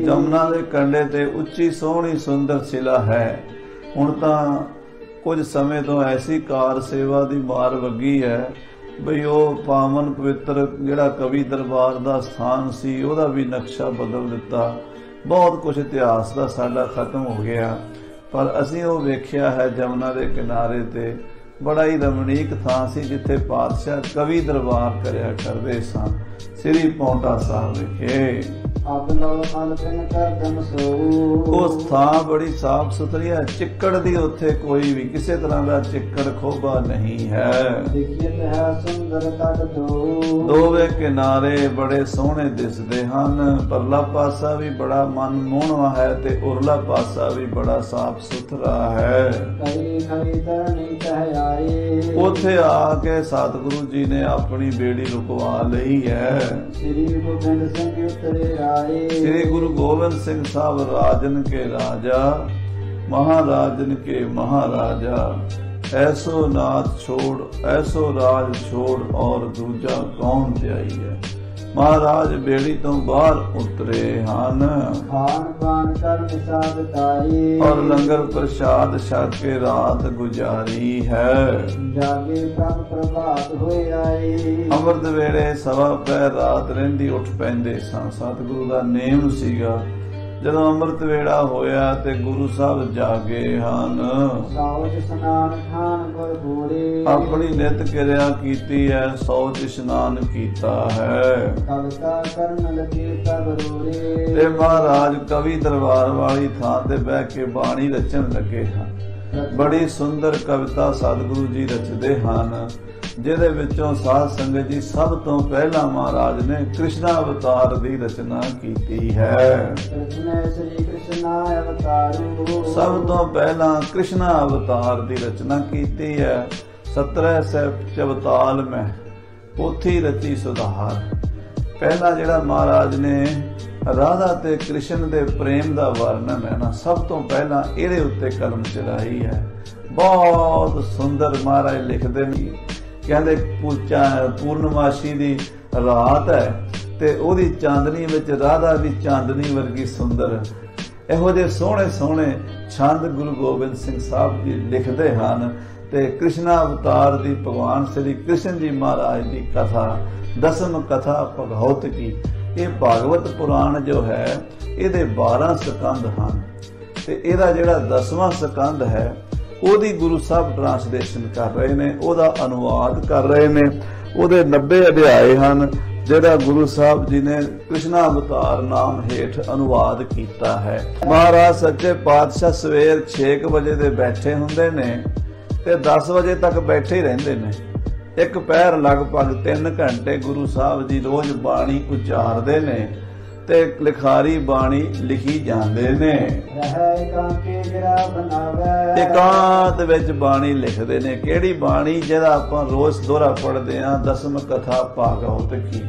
जमुना के कंढे ते उच्ची सोहनी सुंदर शिला है। हुण तां कुछ समय तो ऐसी कार सेवा की मार वगी है बई ਉਹ पावन पवित्र ਜਿਹੜਾ कवि दरबार ਦਾ ਸਥਾਨ ਸੀ ਉਹਦਾ ਵੀ ਨਕਸ਼ਾ ਬਦਲ ਦਿੱਤਾ। बहुत कुछ इतिहास ਦਾ ਸਾਡਾ ਖਤਮ ਹੋ ਗਿਆ। पर ਅਸੀਂ ਉਹ ਵੇਖਿਆ ਹੈ ਜਮਨਾ ਦੇ ਕਿਨਾਰੇ ਤੇ बड़ा ही रमणीक थां सी जिथे पातशाह कवि दरबार करिया करदे सन। श्री पौंटा साहब विखे उस थां बड़ी साफ सुथरी है। चिक्कड़ दी उत्थे कोई भी किसी तरह का चिक्कड़ खोबा नहीं है। दोवे किनारे बड़े सोहने दिसदे हन। परला पासा भी बड़ा मन मोहणवा है ते उरला पासा भी बड़ा साफ सुथरा है। उथे आके सतगुरु जी ने अपनी बेड़ी रुकवा ली है। श्री गुरु गोबिंद सिंह साहब राजन के राजा महाराजन के महाराजा। ऐसो नाथ छोड़ ऐसो राज छोड़ और दूजा कौन ध्याई है। महाराज बेड़ी तो बाहर उतरे हन। खान पान कर निसाद ताई और लंगर प्रसाद छक के रात गुजारी है। जागे प्रभ प्रभात होए आए। अमृत वेले सवा पहर रात रहिंदी उठ पैंदे सन। सतगुरु दा नेम सीगा ਜਦੋਂ ਅੰਮ੍ਰਿਤ ਵੇਲਾ ਹੋਇਆ ਤੇ ਗੁਰੂ ਸਾਹਿਬ ਜਾਗੇ ਹਨ। ਆਪਣੀ ਨਿਤ ਕਿਰਿਆ ਕੀਤੀ ਹੈ। ਸੌਚ ਇਸ਼ਨਾਨ ਕੀਤਾ ਹੈ ਤੇ ਮਹਾਰਾਜ ਕਵੀ ਦਰਬਾਰ ਵਾਲੀ ਥਾਂ ਤੇ ਬਹਿ ਕੇ ਬਾਣੀ ਰਚਣ ਲੱਗੇ ਹਨ। ਬੜੀ ਸੁੰਦਰ ਕਵਿਤਾ ਸਤਿਗੁਰੂ ਜੀ ਰਚਦੇ ਹਨ ਜਿਹਦੇ ਵਿੱਚੋਂ ਸਾਧ ਸੰਗਤ ਜੀ ਸਭ ਤੋਂ ਪਹਿਲਾਂ ਮਹਾਰਾਜ ਨੇ ਕ੍ਰਿਸ਼ਨ ਅਵਤਾਰ ਦੀ ਰਚਨਾ ਕੀਤੀ ਹੈ। ਸਭ ਤੋਂ ਪਹਿਲਾਂ ਕ੍ਰਿਸ਼ਨ ਅਵਤਾਰ ਦੀ ਰਚਨਾ ਕੀਤੀ ਹੈ। 17 ਸੈਫ ਚਵਤਾਲ ਮੈਂ ਪੋਥੀ ਰਚੀ ਸੁਧਾਰ। ਪਹਿਲਾ ਜਿਹੜਾ ਮਹਾਰਾਜ ਨੇ ਰਾਧਾ ਤੇ ਕ੍ਰਿਸ਼ਨ ਦੇ ਪ੍ਰੇਮ ਦਾ ਵਰਣਨ ਹੈ ਨਾ, ਸਭ ਤੋਂ ਪਹਿਲਾਂ ਇਹਦੇ ਉੱਤੇ ਕਲਮ ਚਲਾਈ ਹੈ। ਬਹੁਤ ਸੁੰਦਰ ਮਹਾਰਾਜ ਲਿਖਦੇ ਨੇ। ਕਹਿੰਦੇ ਪੂਰਨਮਾਸ਼ੀ ਦੀ ਰਾਤ ਹੈ ਤੇ ਉਹਦੀ ਚਾਂਦਨੀ ਵਿੱਚ ਰਾਧਾ ਵੀ ਚਾਂਦਨੀ ਵਰਗੀ ਸੁੰਦਰ। ਇਹੋ ਜਿਹੇ ਸੋਹਣੇ ਸੋਹਣੇ ਛੰਦ ਗੁਰੂ ਗੋਬਿੰਦ ਸਿੰਘ ਸਾਹਿਬ ਜੀ ਲਿਖਦੇ ਹਨ। ਤੇ ਕ੍ਰਿਸ਼ਨਾ ਅਵਤਾਰ ਦੀ ਭਗਵਾਨ ਸ਼੍ਰੀ ਕ੍ਰਿਸ਼ਨ ਜੀ ਮਹਾਰਾਜ ਦੀ ਕਥਾ ਦਸਮ ਕਥਾ ਭਗਵਤ ਕੀ। ਇਹ ਭਾਗਵਤ ਪੁਰਾਣ ਜੋ ਹੈ ਇਹਦੇ 12 ਸਕੰਦ ਹਨ ਤੇ ਇਹਦਾ ਜਿਹੜਾ 10ਵਾਂ ਸਕੰਦ ਹੈ ਉਹਦੀ ਗੁਰੂ ਸਾਹਿਬ ਟ੍ਰਾਂਸਲੇਸ਼ਨ ਕਰ ਰਹੇ ਨੇ, ਉਹਦਾ ਅਨੁਵਾਦ ਕਰ ਰਹੇ ਨੇ। ਉਹਦੇ 90 ਅਧਿਆਏ ਹਨ ਜਿਹੜਾ ਗੁਰੂ ਸਾਹਿਬ ਜੀ ਨੇ ਕ੍ਰਿਸ਼ਨਾ ਅਵਤਾਰ ਨਾਮ ਹੇਠ ਅਨੁਵਾਦ ਕੀਤਾ ਹੈ। ਮਹਾਰਾਜ ਸੱਚੇ ਪਾਤਸ਼ਾਹ ਸਵੇਰ 6 ਵਜੇ ਦੇ ਬੈਠੇ ਹੁੰਦੇ ਨੇ ਤੇ 10 ਵਜੇ ਤੱਕ ਬੈਠੇ ਹੀ ਰਹਿੰਦੇ ਨੇ। ਇੱਕ ਪਹਿਰ ਲਗਭਗ 3 ਘੰਟੇ ਗੁਰੂ ਸਾਹਿਬ ਜੀ ਰੋਜ਼ ਬਾਣੀ ਉਚਾਰਦੇ ਨੇ ਤੇ ਲਿਖਾਰੀ ਬਾਣੀ ਲਿਖੀ ਜਾਂਦੇ ਨੇ। ਇਕਾਂਤ ਵਿੱਚ ਬਾਣੀ ਲਿਖਦੇ ਨੇ। ਕਿਹੜੀ ਬਾਣੀ? ਜਿਹਦਾ ਆਪਾਂ ਰੋਜ਼ ਦੋਹਰਾ ਪੜ੍ਹਦੇ ਹਾਂ, ਦਸਮ ਕਥਾ ਭਾਗਵਤ ਕੀ।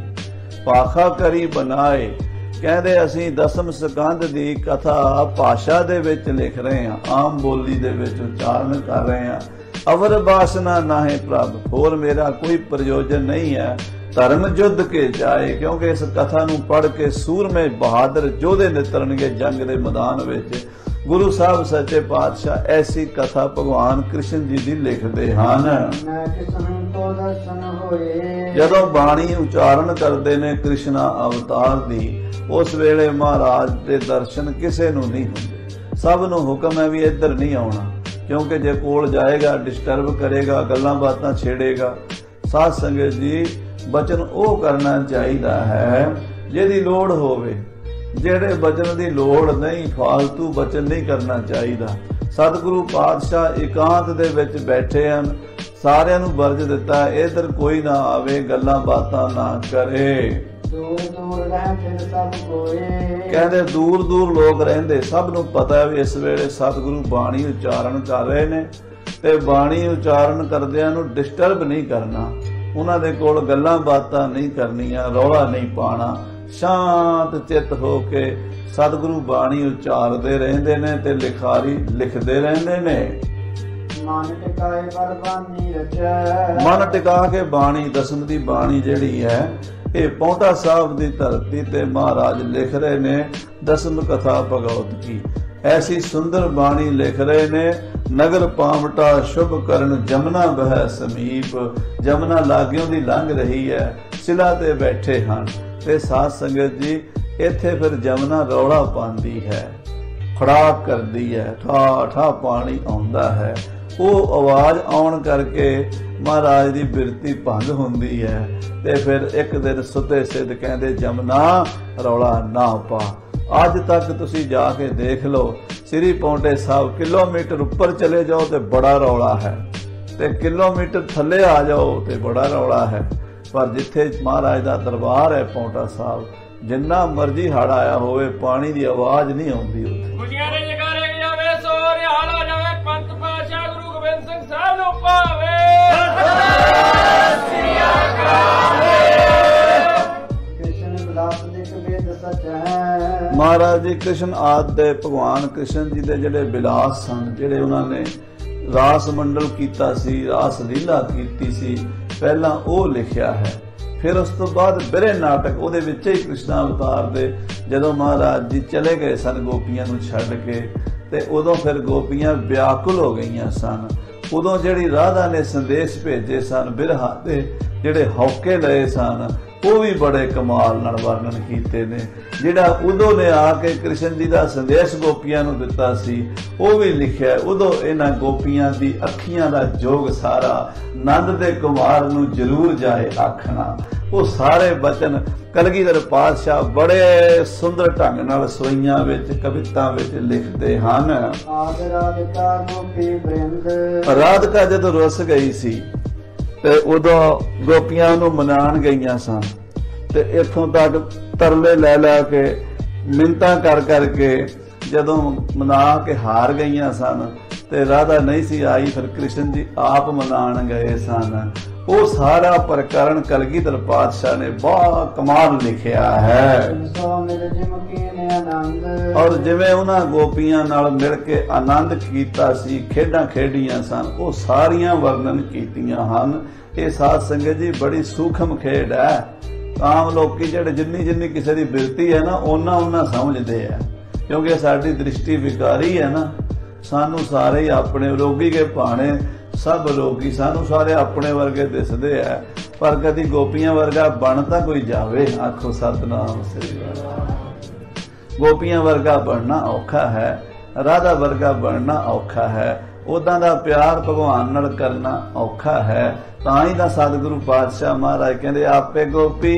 ਪਾਖਾ ਕਰੀ ਬਣਾਏ। ਕਹਿੰਦੇ ਅਸੀਂ ਦਸਮ ਸਕੰਦ ਦੀ ਕਥਾ ਭਾਸ਼ਾ ਦੇ ਵਿੱਚ ਲਿਖ ਰਹੇ ਹਾਂ, ਆਮ ਬੋਲੀ ਦੇ ਵਿੱਚ ਉਚਾਰਨ ਕਰ ਰਹੇ ਹਾਂ। ਅਵਰ ਬਾਸਨਾ ਨਾਹੇ ਪ੍ਰਭ, ਹੋਰ ਮੇਰਾ ਕੋਈ ਪ੍ਰਯੋਜਨ ਨਹੀਂ ਹੈ। ਧਰਮ ਯੁੱਧ ਕੇ ਜਾਏ, ਕਿਉਂਕਿ ਇਸ ਕਥਾ ਨੂੰ ਪੜ੍ਹ ਕੇ ਸੂਰਮੇ ਬਹਾਦਰ ਯੋਧੇ ਨਿਤਰਨਗੇ ਜੰਗ ਦੇ ਮੈਦਾਨ ਵਿੱਚ। ਗੁਰੂ ਸਾਹਿਬ ਸੱਚੇ ਪਾਤਸ਼ਾਹ ਐਸੀ ਕਥਾ ਭਗਵਾਨ ਕ੍ਰਿਸ਼ਨ ਜੀ ਦੀ ਲਿਖਦੇ ਹਨ। ਜਦੋਂ ਬਾਣੀ ਉਚਾਰਨ ਕਰਦੇ ਨੇ ਕ੍ਰਿਸ਼ਨਾ ਅਵਤਾਰ ਦੀ, ਉਸ ਵੇਲੇ ਮਹਾਰਾਜ ਦੇ ਦਰਸ਼ਨ ਕਿਸੇ ਨੂੰ ਨਹੀਂ ਹੁੰਦੇ। ਸਭ ਨੂੰ ਹੁਕਮ ਹੈ ਵੀ ਇੱਧਰ ਨਹੀਂ ਆਉਣਾ, ਕਿਉਂਕਿ ਜੇ ਕੋਲ ਜਾਏਗਾ ਡਿਸਟਰਬ ਕਰੇਗਾ, ਗੱਲਾਂ ਬਾਤਾਂ ਛੇੜੇਗਾ। ਸਾਧ ਸੰਗਤ ਜੀ ਬਚਨ ਉਹ ਕਰਨਾ ਚਾਹੀਦਾ ਹੈ ਜਿਹਦੀ ਲੋੜ ਹੋਵੇ। ਜਿਹੜੇ ਬਚਨ ਦੀ ਲੋੜ ਨਹੀਂ, ਫਾਲਤੂ ਬਚਨ ਨਹੀਂ ਕਰਨਾ ਚਾਹੀਦਾ। ਸਤਿਗੁਰੂ ਪਾਤਸ਼ਾਹ ਇਕਾਂਤ ਦੇ ਵਿੱਚ ਬੈਠੇ ਹਨ, ਸਾਰਿਆਂ ਨੂੰ ਵਰਜ ਦਿੱਤਾ ਇੱਧਰ ਕੋਈ ਨਾ ਆਵੇ, ਗੱਲਾਂ ਬਾਤਾਂ ਨਾ ਕਰੇ। ਕਹਿੰਦੇ ਦੂਰ ਦੂਰ ਲੋਕ ਰਹਿੰਦੇ, ਸਭ ਨੂੰ ਪਤਾ ਹੈ ਵੀ ਇਸ ਵੇਲੇ ਸਤਿਗੁਰੂ ਬਾਣੀ ਉਚਾਰਨ ਕਰ ਰਹੇ ਨੇ ਤੇ ਬਾਣੀ ਉਚਾਰਨ ਕਰਦਿਆਂ ਨੂੰ ਡਿਸਟਰਬ ਨਹੀਂ ਕਰਨਾ। ਉਹਨਾਂ ਦੇ ਕੋਲ ਗੱਲਾਂ ਬਾਤਾਂ ਨਹੀਂ ਕਰਨੀਆਂ, ਰੌਲਾ ਨਹੀਂ ਪਾਉਣਾ। ਸ਼ਾਂਤ ਚਿੱਤ ਹੋ ਕੇ ਸਤਿਗੁਰੂ ਬਾਣੀ ਉਚਾਰਦੇ ਰਹਿੰਦੇ ਨੇ ਤੇ ਲਿਖਾਰੀ ਲਿਖਦੇ ਰਹਿੰਦੇ ਨੇ। ਮਨ ਟਿਕਾ ਕੇ ਬਾਣੀ, ਦਸਮ ਦੀ ਬਾਣੀ ਜਿਹੜੀ ਹੈ ये पौंटा साहब की धरती ते महाराज लिख रहे ने दसम कथा भगवत की। ऐसी सुंदर बाणी लिख रहे ने। नगर पावटा शुभ करण जमुना बह समीप, जमुना लागियों दी लंघ रही है, सिला ते बैठे हैं। ते साध संगत जी इत्थे फिर जमुना रौला पांदी है, खड़ाक करदी है, ठा ठा पानी आउंदा है। वो आवाज आउण करके महाराज दी बिरती भंग हुंदी है। ते फिर एक दिन सुते सिद्ध कहंदे जमुना रौला ना पा। अज तक तुसी जाके देख लो श्री पौंटे साहब किलोमीटर ऊपर चले जाओ तो बड़ा रौला है, ते किलोमीटर थले आ जाओ तो बड़ा रौला है। पर जिथे महाराज दा दरबार है पौंटा साहब, जिन्ना मर्जी हड़ आया होवे पानी दी आवाज नहीं आउंदी उत्थे। खुशियां दे जगारे जावे सोरे हाला जावे पंत पातशाह गुरु गोबिंद सिंह साहब नु पावे। श्री अकाल कृष्ण विलास दे कबीर सच है। महाराज जी कृष्ण आदि दे भगवान कृष्ण जी दे जिहड़े बिलास सन, जिहड़े उन्होंने रास मंडल कीता सी, रास लीला कीती सी, पहला वो लिखिया है। फिर उस तो बाद बिरे नाटक उहदे विच ही कृष्ण अवतार दे जदों महाराज जी चले गए सन गोपियां नूं छड्ड के, ते उदों फिर गोपियां व्याकुल हो गईयां सन। उदों जिहड़ी राधा ने संदेश भेजे सन, बिरहा दे जिहड़े हौके लए सन, वो भी बड़े कमाल नाल वर्णन कीते ने। जिहड़ा उदों ने आके कृष्ण जी दा संदेश गोपियां नूं दिता सी, वो भी लिखिया। उदों इन्हां गोपियां दी अखियां दा जोग सारा नंद दे कुमार नूं जरूर जाए आखना। वो सारे बचन कलगीधर पातशाह बड़े सुंदर ढंग नाल सोईयां विच कविता विच लिखदे हन। आद राधिका गोपी वृंद, राधिका जदों रुस गई सी ते उदों गोपियां नूं मनाण गईयां सन, ते इत्थों तक तरले लै लै के मिन्नतां कर करके जदों मना के हार गईयां सन, ते राधा नहीं सी आई, फिर कृष्ण जी आप मनाण गए सन। वो सारा प्रकरण कलगीधर पातशाह ने बहुत कमाल लिखिया है। सो मिल जिमकी ने आनंद, और जिवें उन्हां गोपियां नाल मिल के आनंद कीता सी, खेडां खेडियां सन, वो सारियां वर्णन कीतियां हन। ये साध संगत जी बड़ी सूखम खेड है। आम लोकी जिहड़े जिन्नी जिन्नी किसी दी बिरती है ना, ओना ओना समझदे है, क्योंकि साडी दृष्टि विकारी है ना। सानू सारे ही अपने रोगी के भाणे सब रोगी, सानू सारे अपने वर्गे दिसदे है, पर कदी गोपियां वर्गा बनता कोई जावे। आखो सतनाम श्री अकाल। गोपियां वर्गा बनना औखा है, राधा वर्गा बनना औखा है, उदां दा प्यार भगवान नाल करना औखा है। तां ही दा सतगुरु पातशाह महाराज कहंदे आपे गोपी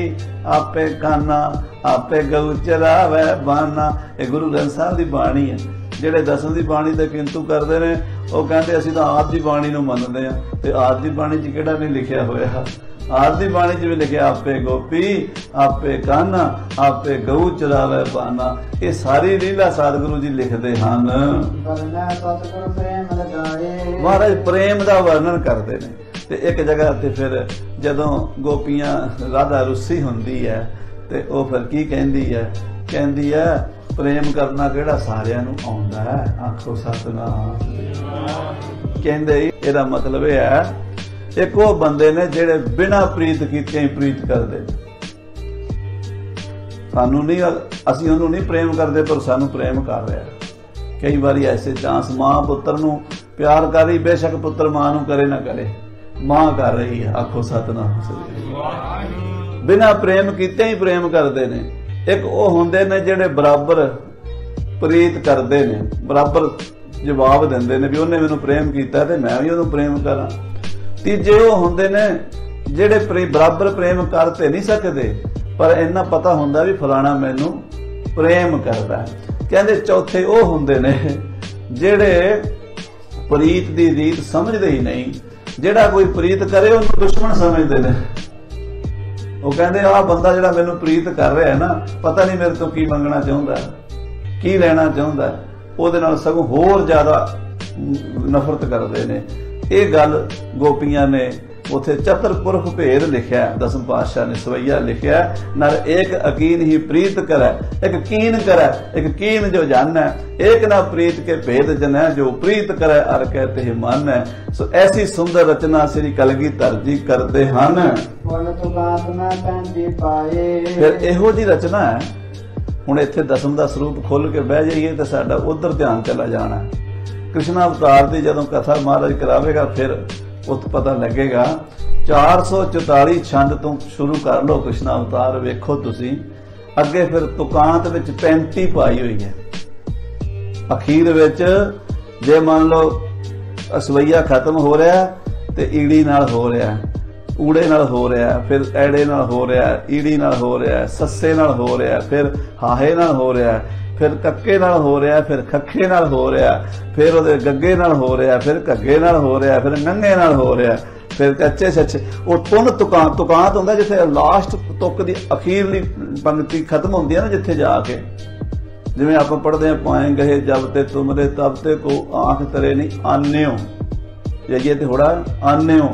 आपे काना आपे गऊ चरावे बाना। ये गुरु ग्रंथ साहिब दी बाणी है। ਜਿਹੜੇ ਦਸਮ ਦੀ ਬਾਣੀ ਦੇ ਕਿੰਤੂ ਕਰਦੇ ਨੇ, ਉਹ ਕਹਿੰਦੇ ਅਸੀਂ ਤਾਂ ਆਪ ਦੀ ਬਾਣੀ ਨੂੰ ਮੰਨਦੇ ਆ, ਤੇ ਆਪ ਦੀ ਬਾਣੀ 'ਚ ਕਿਹੜਾ ਨਹੀਂ ਲਿਖਿਆ ਹੋਇਆ। ਆਪ ਦੀ ਬਾਣੀ 'ਚ ਵੀ ਲਿਖਿਆ ਆਪੇ ਗੋਪੀ ਆਪੇ ਕਾਨਾ ਆਪੇ ਗਊ ਚਰਾਵੇ ਬਾਨਾ। ਇਹ ਸਾਰੀ ਲੀਲਾ ਸਤਿਗੁਰੂ ਜੀ ਲਿਖਦੇ ਹਨ। ਸਤਿਗੁਰੂ ਪ੍ਰੇਮ ਲਗਾਏ, ਮਹਾਰਾਜ ਪ੍ਰੇਮ ਦਾ ਵਰਣਨ ਕਰਦੇ ਨੇ। ਤੇ ਇੱਕ ਜਗ੍ਹਾ ਤੇ ਫਿਰ ਜਦੋਂ ਗੋਪੀਆਂ ਰਾਧਾ ਰੁੱਸੀ ਹੁੰਦੀ ਹੈ, ਤੇ ਉਹ ਫਿਰ ਕੀ ਕਹਿੰਦੀ ਹੈ? ਕਹਿੰਦੀ ਹੈ प्रेम करना किहड़ा सारियां नूं आउंदा है। आखो सतनाम। कहंदे इहदा मतलब यह है एक वो बंदे ने जिहड़े बिना प्रीत कीते ही प्रीत करदे। सानू नहीं, असीं उहनूं नहीं प्रेम करदे, पर सानू प्रेम कर रहा। कई बारी ऐसे चांस मां पुत्र नूं प्यार कर रही, बेशक पुत्र मां नूं करे ना करे, मां कर रही है। आखो सतनाम। बिना प्रेम कीते ही प्रेम करदे ने। एक वो होंदे ने जिहड़े बराबर प्रीत करदे ने, बराबर जवाब दिंदे ने भी उन्हें मैनूं प्रेम कीता ते मैं भी उहनूं प्रेम करां। तीजे वो होंदे ने जिहड़े बराबर प्रेम कर ते नहीं सकदे, पर इन्ना पता हुंदा भी फलाना मैनूं प्रेम करदा है। कहंदे चौथे वो होंदे ने जिहड़े प्रीत दी रीत समझदे ही नहीं। जिहड़ा कोई प्रीत करे उहनूं दुश्मन समझदे ने। वो कहते आ बंदा जिहड़ा मैनूं प्रीत कर रहा है ना, पता नहीं मेरे तो की मंगना चाहुंदा, की लेना चाहुंदा, उहदे नाल सगों होर ज्यादा नफरत करदे ने। ये गल गोपियां ने उथे चतुरपुरख भेद लिखिया दसम पातशाह ने सवैया लिखिया नर एक अकीन ही प्रीत करे एक कीन करे एक कीन जो जान है एक ना प्रीत के भेद जन है जो प्रीत करे अर कहते ही मन है। सो ऐसी सुंदर रचना श्री कलगीधर जी करते हन। फिर इहो जी रचना है हुण इत्थे दसम दा स्वरूप खोल के बह जाइए तो साडा उधर ध्यान चला जाना। कृष्ण अवतार की जदों कथा महाराज करावेगा फिर उत पता लगेगा। 444 छंद तो शुरू कर लो कृष्ण अवतार वेखो तुसी अगे फिर तुकांत विच 35 पाई हुई है। अखीर विच जे मान लो असवैया खत्म हो रहा ते ईड़ी नाल हो रहा ऊड़े नाल हो रहा फिर ऐड़े नाल हो रहा ईड़ी नाल हो रहा सस्से नाल हो रहा फिर हाहे नाल हो रहा फिर कक्के नाल हो रहा फिर खखे नाल हो रहा फिर उहदे गग्गे नाल हो रहा फिर घग्गे नाल हो रहा फिर नंगे नाल हो रहा फिर कच्चे सच्चे। वो पुन तुकांत तुकांत हुंदा जिथे लास्ट तुक दी अखीरली पंक्ति खत्म होंदी है ना जिथे जाके जिवें आपां पढ़दे हैं पाएंगे जब ते तुमरे तब ते को आंख तरे नहीं आन्यो जाइए ते होड़ा आन्यो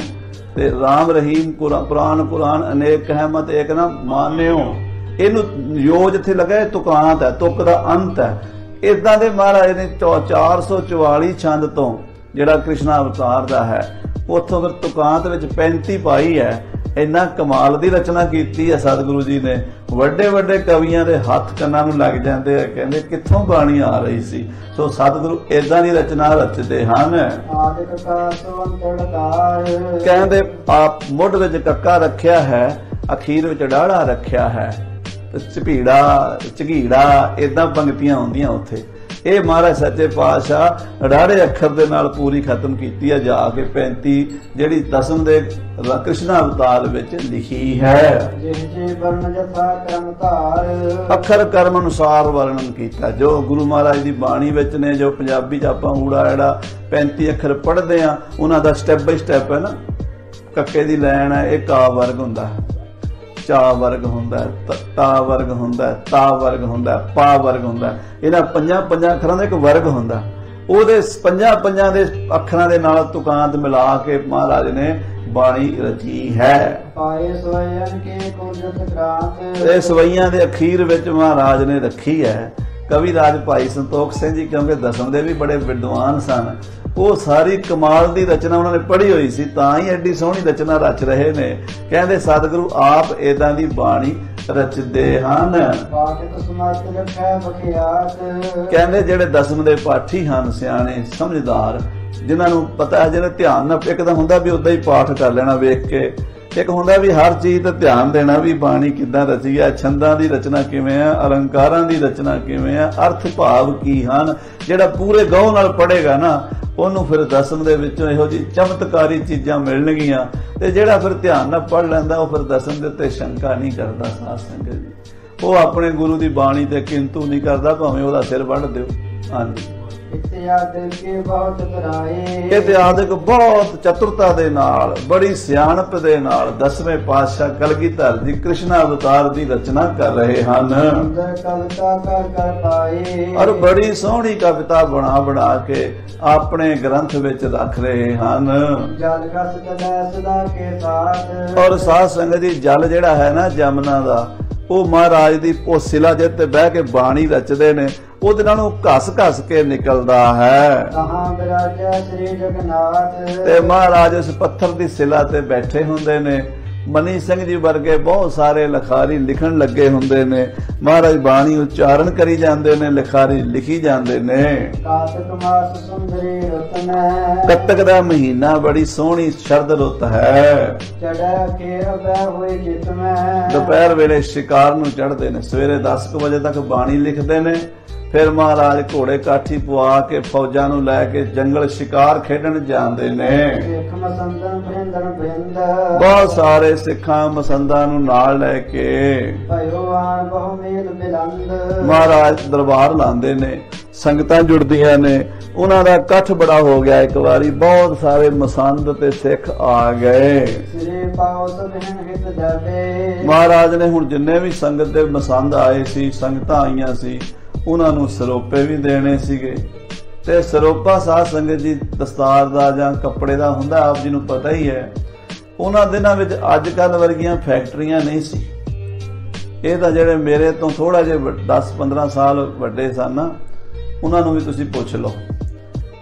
ते राम रहीम कुरान कुरान अनेक है मत एक ना मान्यो इनू योग जिथे लगा तुकांत है तुक दा अंत है। इदां दे महाराज ने 444 छंद तो जिहड़ा कृष्ण अवतार दा है उथों फिर तुकांत विच 35 पाई है। इन्ना कमाल दी रचना कीती है सतगुरु जी ने। वड्डे वड्डे कवियां दे हत्थ कन्नां नूं लग जांदे आ कहंदे कित्थों बाणी आ रही सी। सो सतगुरु इदां दी रचना रचदे हन। कहंदे आप मुੱਢ विच कक्का रखिया है अखीर विच डाड़ा रखिया है झपीड़ा झगीड़ा इदां पंक्तियां आउंदियां उत्थे। ਇਹ ਮਹਾਰਾਜ सच्चे पातशाह राड़े अखर दे नाल पूरी खत्म कीती है जाके 35 ਜਿਹੜੀ दसम दे कृष्ण अवतार विच लिखी है। अखर कर्म अनुसार वर्णन किया जो गुरु महाराज दी बाणी विच ने जो पंजाबी च आपां ऊड़ा एड़ा 35 अखर पढ़दे आ उन्हां दा स्टैप बाय स्टैप है ना। कक्के दी लैन है एक आ वर्ग हुंदा चा वर्ग हुंदा ता वर्ग हुंदा ता वर्ग हुंदा पा वर्ग हुंदा इन्हां पंजां अखरां दा एक वर्ग हुंदा ओहदे पंजां दे अखरां दे नाल तुकांत मिला के महाराज ने बाणी रची है। इस सवैयां दे अखीर विच महाराज ने रखी है। कविराज भाई संतोख सिंह जी क्योंकि दसम दे भी बड़े विद्वान सन वो सारी कमाल दी रचना उन्होंने पढ़ी हुई सी तां ही एडी सोहनी रचना रच रहे ने। कहंदे सतगुरु आप इदां दी बाणी रचदे हन। कहंदे जेड़े दसम दे पाठी हन सियाणे समझदार जिन्हां नूं पता है जिन्हें ध्यान नाल एकदम हुंदा भी उदां ही पाठ कर लेना वेख के एक हुंदा भी हर चीज ते ध्यान देना भी बाणी किदां रची है छंदां दी रचना किवें है अलंकारां दी रचना किवें है अर्थ भाव की हन। जेड़ा पूरे गौं नाल पढ़ेगा ना ਉਹਨੂੰ फिर दसम ਦੇ ਵਿੱਚੋਂ ਇਹੋ ਜਿਹੀ ਚਮਤਕਾਰੀ ਚੀਜ਼ਾਂ ਮਿਲਣਗੀਆਂ ਤੇ ਜਿਹੜਾ ਫਿਰ ਧਿਆਨ ਨਾਲ ਪੜ੍ਹ ਲੈਂਦਾ ਉਹ ਫਿਰ ਦਸਮ ਦੇ ਉੱਤੇ ਸ਼ੰਕਾ ਨਹੀਂ ਕਰਦਾ। ਸਾਧ ਸੰਗਤ ਜੀ ਉਹ ਆਪਣੇ ਗੁਰੂ ਦੀ ਬਾਣੀ ਤੇ ਕਿੰਤੂ ਨਹੀਂ ਕਰਦਾ ਭਾਵੇਂ ਉਹਦਾ ਸਿਰ ਵੱਢ ਦਿਓ। ਹਾਂਜੀ ਇਤਿਹਾਦਿਕ ਬਹੁਤ ਚਤੁਰਤਾ ਦੇ ਨਾਲ ਬੜੀ ਸਿਆਣਪ ਦੇ ਨਾਲ ਦਸਵੇਂ ਪਾਤਸ਼ਾਹ ਕਲਗੀਧਰ ਜੀ ਕ੍ਰਿਸ਼ਨ ਅਵਤਾਰ ਦੀ ਰਚਨਾ ਕਰ ਰਹੇ ਹਨ ਔਰ ਬੜੀ ਸੋਹਣੀ ਕਵਿਤਾ ਬਣਾ ਕੇ ਆਪਣੇ ਗ੍ਰੰਥ ਵਿੱਚ ਰੱਖ ਰਹੇ ਹਨ। ਔਰ ਸਾਧ ਸੰਗਤ ਜੀ ਜਲ ਜਿਹੜਾ ਹੈ ਨਾ ਜਮਨਾ ਦਾ ਉਹ ਮਹਾਰਾਜ ਦੀ ਉਹ ਸਿਲਾ ਜੇ ਤੇ ਬਹਿ ਕੇ ਬਾਣੀ ਰਚਦੇ ਨੇ ਉਹਦੇ ਨਾਲ ਉਹ ਘਸ ਕੇ ਨਿਕਲਦਾ ਹੈ। ਤੇ ਮਹਾਰਾਜ ਇਸ ਪੱਥਰ ਦੀ ਸਿਲਾ ਤੇ ਬੈਠੇ ਹੁੰਦੇ ਨੇ। ਮਨੀ ਸਿੰਘ ਜੀ ਵਰਗੇ ਬਹੁਤ ਸਾਰੇ ਲਿਖਾਰੀ ਲਿਖਣ ਲੱਗੇ ਹੁੰਦੇ ਨੇ। ਮਹਾਰਾਜ ਬਾਣੀ ਉਚਾਰਨ ਕਰੀ ਜਾਂਦੇ ਨੇ ਲਿਖਾਰੀ ਲਿਖੀ ਜਾਂਦੇ ਨੇ। ਕੱਤਕ ਦਾ ਮਹੀਨਾ ਬੜੀ ਸੋਹਣੀ ਸ਼ਰਦ ਰੁੱਤ ਹੈ। ਦੁਪਹਿਰ ਵੇਲੇ ਸ਼ਿਕਾਰ ਨੂੰ ਚੜ੍ਹਦੇ ਨੇ ਸਵੇਰੇ 10 ਵਜੇ ਤੱਕ ਬਾਣੀ ਲਿਖਦੇ ਨੇ। फिर महाराज घोड़े काठी पवा के फौजा नूं लैके जंगल शिकार खेडन जांदे ने। बहुत सारे सिखां मसंदा नूं नाल लैके महाराज दरबार लांदे ने। संगतां जुड़दियां ने उन्हां दा इकट्ठ बड़ा हो गया। एक बारी बहुत सारे मसंद ते सिख आ गए। महाराज ने हुण जिन्ने भी संगत दे मसंद आए सी संगतां आईयां सी उन्हां नूं सरोपे भी देने सीगे। ते सरोपा साध संगत जी दस्तार दा जां कपड़े दा हुंदा आप जी नूं पता ही है। ਉਹਨਾਂ ਦਿਨਾਂ ਵਿੱਚ ਅੱਜ ਕੱਲ ਵਰਗੀਆਂ ਫੈਕਟਰੀਆਂ ਨਹੀਂ ਸੀ। ਇਹ ਤਾਂ ਜਿਹੜੇ ਮੇਰੇ ਤੋਂ ਥੋੜਾ ਜਿਹਾ 10-15 ਸਾਲ ਵੱਡੇ ਸਨ ਨਾ, ਉਹਨਾਂ ਨੂੰ ਵੀ ਤੁਸੀਂ ਪੁੱਛ ਲਓ।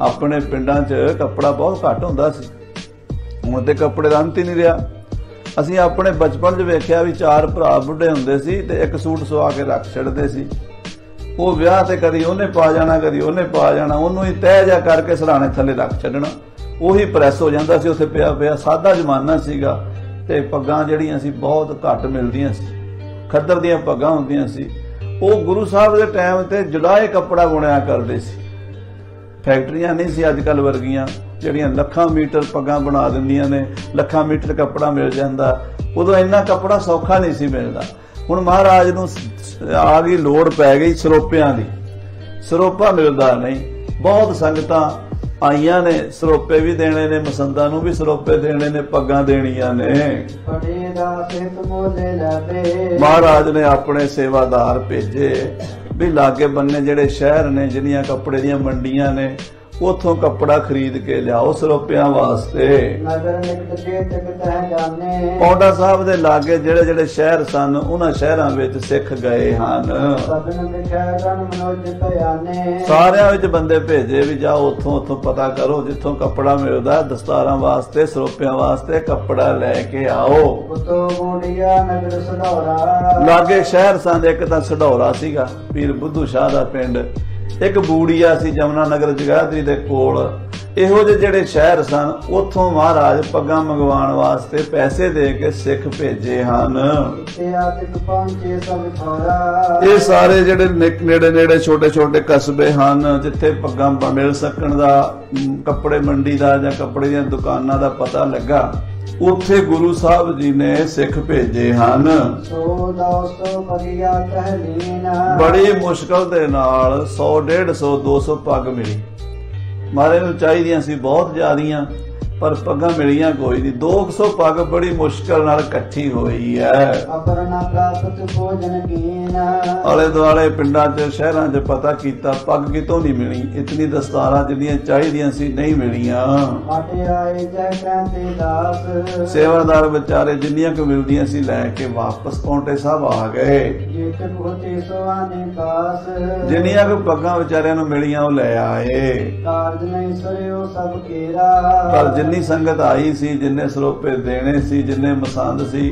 ਆਪਣੇ ਪਿੰਡਾਂ 'ਚ ਕੱਪੜਾ ਬਹੁਤ ਘੱਟ ਹੁੰਦਾ ਸੀ, ਹੁਣ ਤੇ ਕੱਪੜੇ ਦਾ ਅੰਤ ਹੀ ਨਹੀਂ ਰਿਹਾ। ਅਸੀਂ ਆਪਣੇ ਬਚਪਨ 'ਚ ਵੇਖਿਆ ਵੀ 4 ਭਰਾ ਬੁੱਢੇ ਹੁੰਦੇ ਸੀ ਤੇ ਇੱਕ ਸੂਟ ਸਵਾ ਕੇ ਰੱਖ ਛੱਡਦੇ ਸੀ। ਉਹ ਵਿਆਹ ਤੇ ਕਦੀ ਉਹਨੇ ਪਾ ਜਾਣਾ, ਕਦੀ ਉਹਨੇ ਪਾ ਜਾਣਾ, ਉਹਨੂੰ ਹੀ ਤਹਿ ਜਾ ਕਰਕੇ ਸਰਾਣੇ ਥੱਲੇ ਰੱਖ ਛੱਡਣਾ, ਉਹੀ ਪ੍ਰੈਸ ਹੋ ਜਾਂਦਾ ਸੀ ਉੱਥੇ ਪਿਆ ਪਿਆ। ਸਾਦਾ ਜ਼ਮਾਨਾ ਸੀਗਾ ਤੇ ਪੱਗਾਂ ਜਿਹੜੀਆਂ ਸੀ ਬਹੁਤ ਘੱਟ ਮਿਲਦੀਆਂ ਸੀ, ਖੱਦਰ ਦੀਆਂ ਪੱਗਾਂ ਹੁੰਦੀਆਂ ਸੀ। ਉਹ ਗੁਰੂ ਸਾਹਿਬ ਦੇ ਟਾਈਮ ਤੇ ਜੁੜਾਏ ਕੱਪੜਾ ਬੁਣਿਆ ਕਰਦੇ ਸੀ। ਫੈਕਟਰੀਆਂ ਨਹੀਂ ਸੀ ਅੱਜ ਕੱਲ ਵਰਗੀਆਂ ਜਿਹੜੀਆਂ ਲੱਖਾਂ ਮੀਟਰ ਪੱਗਾਂ ਬਣਾ ਦਿੰਦੀਆਂ ਨੇ, ਲੱਖਾਂ ਮੀਟਰ ਕੱਪੜਾ ਮਿਲ ਜਾਂਦਾ। ਉਦੋਂ ਇੰਨਾ ਕੱਪੜਾ ਸੌਖਾ ਨਹੀਂ ਸੀ ਮਿਲਦਾ। ਹੁਣ ਮਹਾਰਾਜ ਨੂੰ ਆ ਗਈ ਲੋੜ ਪੈ ਗਈ ਸਰੋਪਿਆਂ ਦੀ, ਸਰੋਪਾ ਮਿਲਦਾ ਨਹੀਂ। ਬਹੁਤ ਸੰਗਤਾਂ ਆਈਆਂ ਨੇ, ਸਰੋਪੇ ਵੀ ਦੇਣੇ ਨੇ, ਮਸੰਦਾਂ ਨੂੰ ਵੀ ਸਰੋਪੇ ਦੇਣੇ ਨੇ, ਪੱਗਾਂ ਦੇਣੀਆਂ ਨੇ। ਮਹਾਰਾਜ ਨੇ ਆਪਣੇ ਸੇਵਾਦਾਰ ਭੇਜੇ ਵੀ ਲਾਗੇ ਬੰਨੇ ਜਿਹੜੇ ਸ਼ਹਿਰ ਨੇ, ਜਿੰਨੀਆਂ ਕੱਪੜੇ ਦੀਆਂ ਮੰਡੀਆਂ ਨੇ, ਉਥੋਂ ਕੱਪੜਾ ਖਰੀਦ ਕੇ ਲਿਆਓ ਸਰੋਪਿਆਂ ਵਾਸਤੇ। ਪੌਂਡਾ ਸਾਹਿਬ ਦੇ ਲਾਗੇ ਜਿਹੜੇ ਜਿਹੜੇ ਸ਼ਹਿਰ ਸਨ, ਉਹਨਾਂ ਸ਼ਹਿਰਾਂ ਵਿੱਚ ਸਿੱਖ ਗਏ ਹਨ। ਸਾਰਿਆਂ ਵਿੱਚ ਬੰਦੇ ਭੇਜੇ ਵੀ ਜਾਓ ਉੱਥੋਂ ਪਤਾ ਕਰੋ ਜਿੱਥੋਂ ਕੱਪੜਾ ਮਿਲਦਾ, ਦਸਤਾਰਾਂ ਵਾਸਤੇ, ਸਰੋਪਿਆਂ ਵਾਸਤੇ ਕੱਪੜਾ ਲੈ ਕੇ ਆਓ। ਲਾਗੇ ਸ਼ਹਿਰ ਸਨ, ਇੱਕ ਤਾਂ ਸਢੌਰਾ ਸੀਗਾ ਪੀਰ ਬੁੱਧੂ ਸ਼ਾਹ ਦਾ ਪਿੰਡ, ਇੱਕ ਬੂੜੀਆ ਸੀ ਜਮਨਾ ਨਗਰ ਜਗਾਦਰੀ ਦੇ ਕੋਲ। ਇਹੋ ਜਿਹੇ ਜਿਹੜੇ ਸ਼ਹਿਰ ਸਨ, ਉੱਥੋਂ ਮਹਾਰਾਜ ਪੱਗਾਂ ਮੰਗਵਾਉਣ ਵਾਸਤੇ ਪੈਸੇ ਦੇ ਕੇ ਸਿੱਖ ਭੇਜੇ ਹਨ। ਇਹ ਸਾਰੇ ਜਿਹੜੇ ਨੇੜੇ ਨੇੜੇ ਛੋਟੇ ਛੋਟੇ ਕਸਬੇ ਹਨ, ਜਿੱਥੇ ਪੱਗਾਂ ਮਿਲ ਸਕਣ ਦਾ, ਕੱਪੜੇ ਮੰਡੀ ਦਾ ਜਾਂ ਕੱਪੜੇ ਦੀਆਂ ਦੁਕਾਨਾਂ ਦਾ ਪਤਾ ਲੱਗਾ, ਉੱਥੇ ਗੁਰੂ ਸਾਹਿਬ ਜੀ ਨੇ ਸਿੱਖ ਭੇਜੇ ਹਨ। ਬੜੀ ਮੁਸ਼ਕਲ ਦੇ ਨਾਲ 100, 150, 200 ਪੱਗ ਮਿਲੀ। ਮਹਾਰਾਜ ਨੂੰ ਚਾਹੀਦੀਆਂ ਸੀ ਬਹੁਤ ਜ਼ਿਆਦੀਆਂ, ਪਰ ਪੱਗਾਂ ਮਿਲੀਆਂ ਕੋਈ ਨਹੀਂ। 200 ਪੱਗ ਬੜੀ ਮੁਸ਼ਕਲ ਨਾਲ ਇਕੱਠੀ ਹੋਈ ਹੈ। ਆਲੇ ਦੁਆਲੇ ਪਿੰਡਾਂ 'ਚ ਸ਼ਹਿਰਾਂ 'ਚ ਪਤਾ ਕੀਤਾ, ਪੱਗ ਕਿਤੋਂ ਨਹੀਂ ਮਿਲੀ। ਇਤਨੀ ਦਸਤਾਰਾਂ ਜਿਹੜੀਆਂ ਚਾਹੀਦੀਆਂ ਸੀ ਨਹੀਂ ਮਿਲੀਆਂ। ਸੇਵਾਦਾਰ ਵਿਚਾਰੇ ਜਿੰਨੀਆਂ ਕੁ ਮਿਲਦੀਆਂ ਸੀ ਲੈ ਕੇ ਵਾਪਸ ਪੌਂਟੇ ਸਾਹਿਬ ਆ ਗਏ। ਜਿੰਨੀਆਂ ਕੁ ਪੱਗਾਂ ਵਿਚਾਰਿਆਂ ਨੂੰ ਮਿਲੀਆਂ ਉਹ ਲੈ ਆਏ। ਪਰ ਜਿੰਨੀ ਸੰਗਤ ਆਈ ਸੀ, ਜਿੰਨੇ ਸਰੋਪੇ ਦੇਣੇ ਸੀ, ਜਿੰਨੇ ਮਸੰਦ ਸੀ,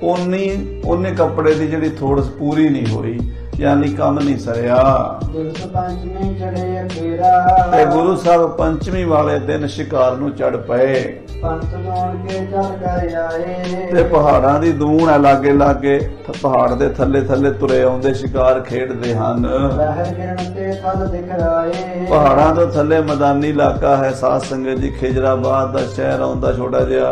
ਉਹਨੇ ਕੱਪੜੇ ਦੀ ਜਿਹੜੀ ਥੋੜ ਪੂਰੀ ਨਹੀਂ ਹੋਈ, ਯਾਨੀ ਕੰਮ ਨਹੀਂ ਸਰਿਆ। ਤੇ ਗੁਰੂ ਸਾਹਿਬ ਪੰਚਮੀ ਵਾਲੇ ਦਿਨ ਸ਼ਿਕਾਰ ਨੂੰ ਚੜ ਪਏ ਤੇ ਪਹਾੜਾਂ ਦੀ ਦੂਣ ਹੈ ਲਾਗੇ ਲਾਗੇ, ਪਹਾੜ ਦੇ ਥੱਲੇ ਥੱਲੇ ਤੁਰੇ ਆਉਂਦੇ ਸ਼ਿਕਾਰ ਖੇਡਦੇ ਹਨ। ਪਹਾੜਾਂ ਤੋਂ ਥੱਲੇ ਮੈਦਾਨੀ ਇਲਾਕਾ ਹੈ। ਸਾਧ ਸੰਗਤ ਜੀ, ਖਿਜਰਾਬਾਦ ਦਾ ਸ਼ਹਿਰ ਆਉਂਦਾ ਛੋਟਾ ਜਿਹਾ,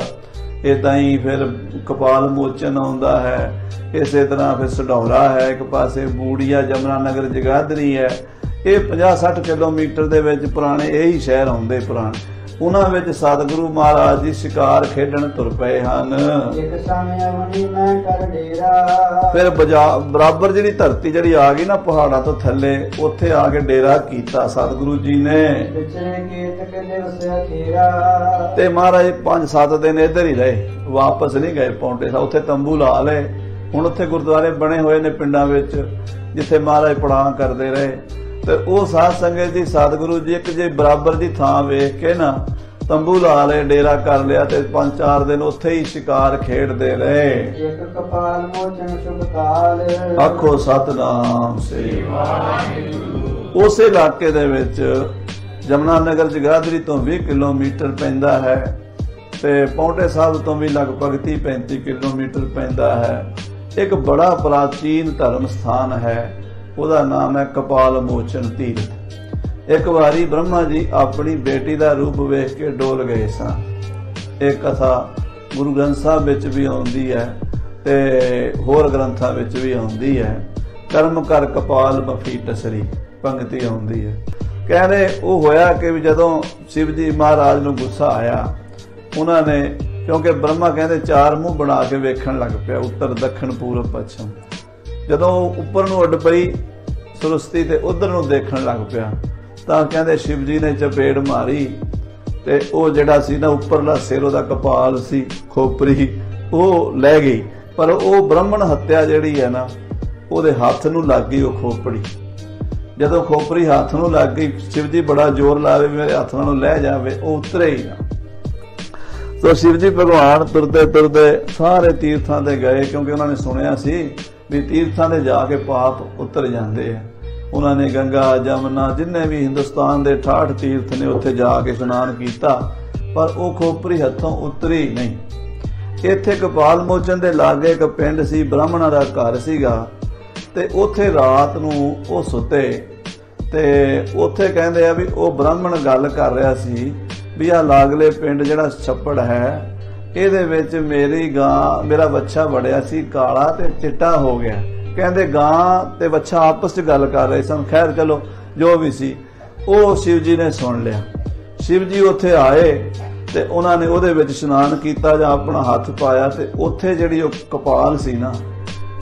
ਏਦਾਂ ਹੀ ਫਿਰ ਕਪਾਲ ਮੋਚਨ ਆਉਂਦਾ ਹੈ, ਇਸੇ ਤਰ੍ਹਾਂ ਫਿਰ ਸਢੌਰਾ ਹੈ, ਇੱਕ ਪਾਸੇ ਬੂੜੀਆ ਜਮਨਾ ਨਗਰ ਜਗਾਦਰੀ ਹੈ। ਇਹ 50-60 ਕਿਲੋਮੀਟਰ ਦੇ ਵਿੱਚ ਪੁਰਾਣੇ ਇਹੀ ਸ਼ਹਿਰ ਆਉਂਦੇ ਪੁਰਾਣੇ। ਉਹਨਾਂ ਵਿੱਚ ਸਤਿਗੁਰੂ ਮਹਾਰਾਜ ਜੀ ਸ਼ਿਕਾਰ ਖੇਡਣ ਤੁਰ ਪਏ ਹਨ। ਫਿਰ ਬਰਾਬਰ ਜਿਹੜੀ ਧਰਤੀ ਜਿਹੜੀ ਆ ਗਈ ਨਾ ਪਹਾੜਾਂ ਤੋਂ ਥੱਲੇ, ਉੱਥੇ ਆ ਕੇ ਡੇਰਾ ਕੀਤਾ ਸਤਿਗੁਰੂ ਜੀ ਨੇ। ਤੇ ਮਹਾਰਾਜ 5-7 ਦਿਨ ਇੱਧਰ ਹੀ ਰਹੇ, ਵਾਪਸ ਨਹੀਂ ਗਏ ਪੌਂਟੇ ਸਾਹਿਬ। ਉੱਥੇ ਤੰਬੂ ਲਾ ਲਏ। ਹੁਣ ਉੱਥੇ ਗੁਰਦੁਆਰੇ ਬਣੇ ਹੋਏ ਨੇ ਪਿੰਡਾਂ ਵਿੱਚ, ਜਿੱਥੇ ਮਹਾਰਾਜ ਪੜਾਅ ਕਰਦੇ ਰਹੇ। ਤੇ ਉਹ ਸਾਧ ਸੰਗਤ ਜੀ, ਸਤਿਗੁਰੂ ਜੀ ਇੱਕ ਜੇ ਬਰਾਬਰ ਦੀ ਥਾਂ ਵੇਖ ਕੇ ਨਾ ਤੰਬੂ ਲਾ ਲਏ, ਡੇਰਾ ਕਰ ਲਿਆ ਤੇ 5-4 ਦਿਨ ਉੱਥੇ ਹੀ ਸ਼ਿਕਾਰ ਖੇਡਦੇ ਰਹੇ। ਆਖੋ ਸਤਿਨਾਮ ਸ੍ਰੀ ਵਾਹਿਗੁਰੂ। ਉਸੇ ਇਲਾਕੇ ਦੇ ਵਿੱਚ ਜਮਨਾ ਨਗਰ ਜਗਾਦਰੀ ਤੋਂ 20 ਕਿਲੋਮੀਟਰ ਪੈਂਦਾ ਹੈ ਤੇ ਪੌਂਟੇ ਸਾਹਿਬ ਤੋਂ ਵੀ ਲਗਭਗ 30-35 ਕਿਲੋਮੀਟਰ ਪੈਂਦਾ ਹੈ। ਇੱਕ ਬੜਾ ਪ੍ਰਾਚੀਨ ਧਰਮ ਸਥਾਨ ਹੈ, ਉਹਦਾ ਨਾਮ ਹੈ ਕਪਾਲ ਮੋਚਨ ਤੀਰਥ। ਇੱਕ ਵਾਰੀ ਬ੍ਰਹਮਾ ਜੀ ਆਪਣੀ ਬੇਟੀ ਦਾ ਰੂਪ ਵੇਖ ਕੇ ਡੋਲ ਗਏ ਸਨ। ਇਹ ਕਥਾ ਗੁਰੂ ਗ੍ਰੰਥ ਸਾਹਿਬ ਵਿੱਚ ਵੀ ਆਉਂਦੀ ਹੈ ਤੇ ਹੋਰ ਗ੍ਰੰਥਾਂ ਵਿੱਚ ਵੀ ਆਉਂਦੀ ਹੈ। ਕਰਮ ਕਰ ਕਪਾਲ ਮਫੀ ਟਸਰੀ ਪੰਕਤੀ ਆਉਂਦੀ ਹੈ। ਕਹਿੰਦੇ ਉਹ ਹੋਇਆ ਕਿ ਜਦੋਂ ਸ਼ਿਵ ਜੀ ਮਹਾਰਾਜ ਨੂੰ ਗੁੱਸਾ ਆਇਆ, ਉਹਨਾਂ ਨੇ, ਕਿਉਂਕਿ ਬ੍ਰਹਮਾ ਕਹਿੰਦੇ 4 ਮੂੰਹ ਬਣਾ ਕੇ ਵੇਖਣ ਲੱਗ ਪਿਆ, ਉੱਤਰ ਦੱਖਣ ਪੂਰਬ ਪੱਛਮ। ਜਦੋਂ ਉੱਪਰ ਨੂੰ ਉੱਡ ਪਈ ਸਰਸਤੀ ਤੇ ਉਧਰ ਨੂੰ ਦੇਖਣ ਲੱਗ ਪਿਆ ਤਾਂ ਕਹਿੰਦੇ ਸ਼ਿਵ ਜੀ ਨੇ ਚਪੇੜ ਮਾਰੀ ਤੇ ਉਹ ਜਿਹੜਾ ਸੀ ਨਾ ਉੱਪਰਲਾ ਸਿਰ ਉਹਦਾ ਕਪਾਲ ਸੀ, ਖੋਪਰੀ ਉਹ ਲੈ ਗਈ। ਪਰ ਉਹ ਬ੍ਰਾਹਮਣ ਹੱਤਿਆ ਜਿਹੜੀ ਹੈ ਨਾ ਉਹਦੇ ਹੱਥ ਨੂੰ ਲੱਗ ਗਈ ਉਹ ਖੋਪੜੀ। ਜਦੋਂ ਖੋਪਰੀ ਹੱਥ ਨੂੰ ਲੱਗ ਗਈ, शिव जी बड़ा जोर लावे मेरे हथ नालों लै जावे, वो उतरे ही ना। तो शिव जी भगवान तुरते तुरते सारे तीर्थां ते गए, क्योंकि उन्होंने सुनिया सी भी तीर्थां ते जाके पाप उतर जाते हैं। उन्होंने गंगा जमुना जिन्ने भी हिंदुस्तान के 68 तीर्थ ने उत्थे जाके स्नान किया, पर वो खोपरी हथों उतरी नहीं। इत्थे कपाल मोचन दे लागे एक पिंड सी, ब्राह्मणां दा घर सीगा, ते उथे रात नूं ਉਹ ਸੁੱਤੇ ਤੇ ਉੱਥੇ ਕਹਿੰਦੇ ਆ ਵੀ ਉਹ ਬ੍ਰਾਹਮਣ ਗੱਲ ਕਰ ਰਿਹਾ ਸੀ ਵੀ ਆ ਲਾਗਲੇ ਪਿੰਡ ਜਿਹੜਾ ਛੱਪੜ ਹੈ ਇਹਦੇ ਵਿੱਚ ਮੇਰੀ ਗਾਂ, ਮੇਰਾ ਬੱਚਾ ਵੜਿਆ ਸੀ, ਕਾਲਾ ਤੇ ਚਿੱਟਾ ਹੋ ਗਿਆ। ਕਹਿੰਦੇ ਗਾਂ ਤੇ ਬੱਚਾ ਆਪਸ 'ਚ ਗੱਲ ਕਰ ਰਹੇ ਸਨ। ਖੈਰ ਚਲੋ ਜੋ ਵੀ ਸੀ, ਉਹ शिव जी ने ਸੁਣ ਲਿਆ। शिव जी ਉੱਥੇ ਆਏ ਤੇ ਉਹਨਾਂ ਨੇ ਉਹਦੇ ਵਿੱਚ ਇਸ਼ਨਾਨ ਕੀਤਾ ਜਾਂ ਆਪਣਾ ਹੱਥ ਪਾਇਆ, ਤੇ ਉੱਥੇ ਜਿਹੜੀ ਉਹ ਕਪਾਲ ਸੀ ਨਾ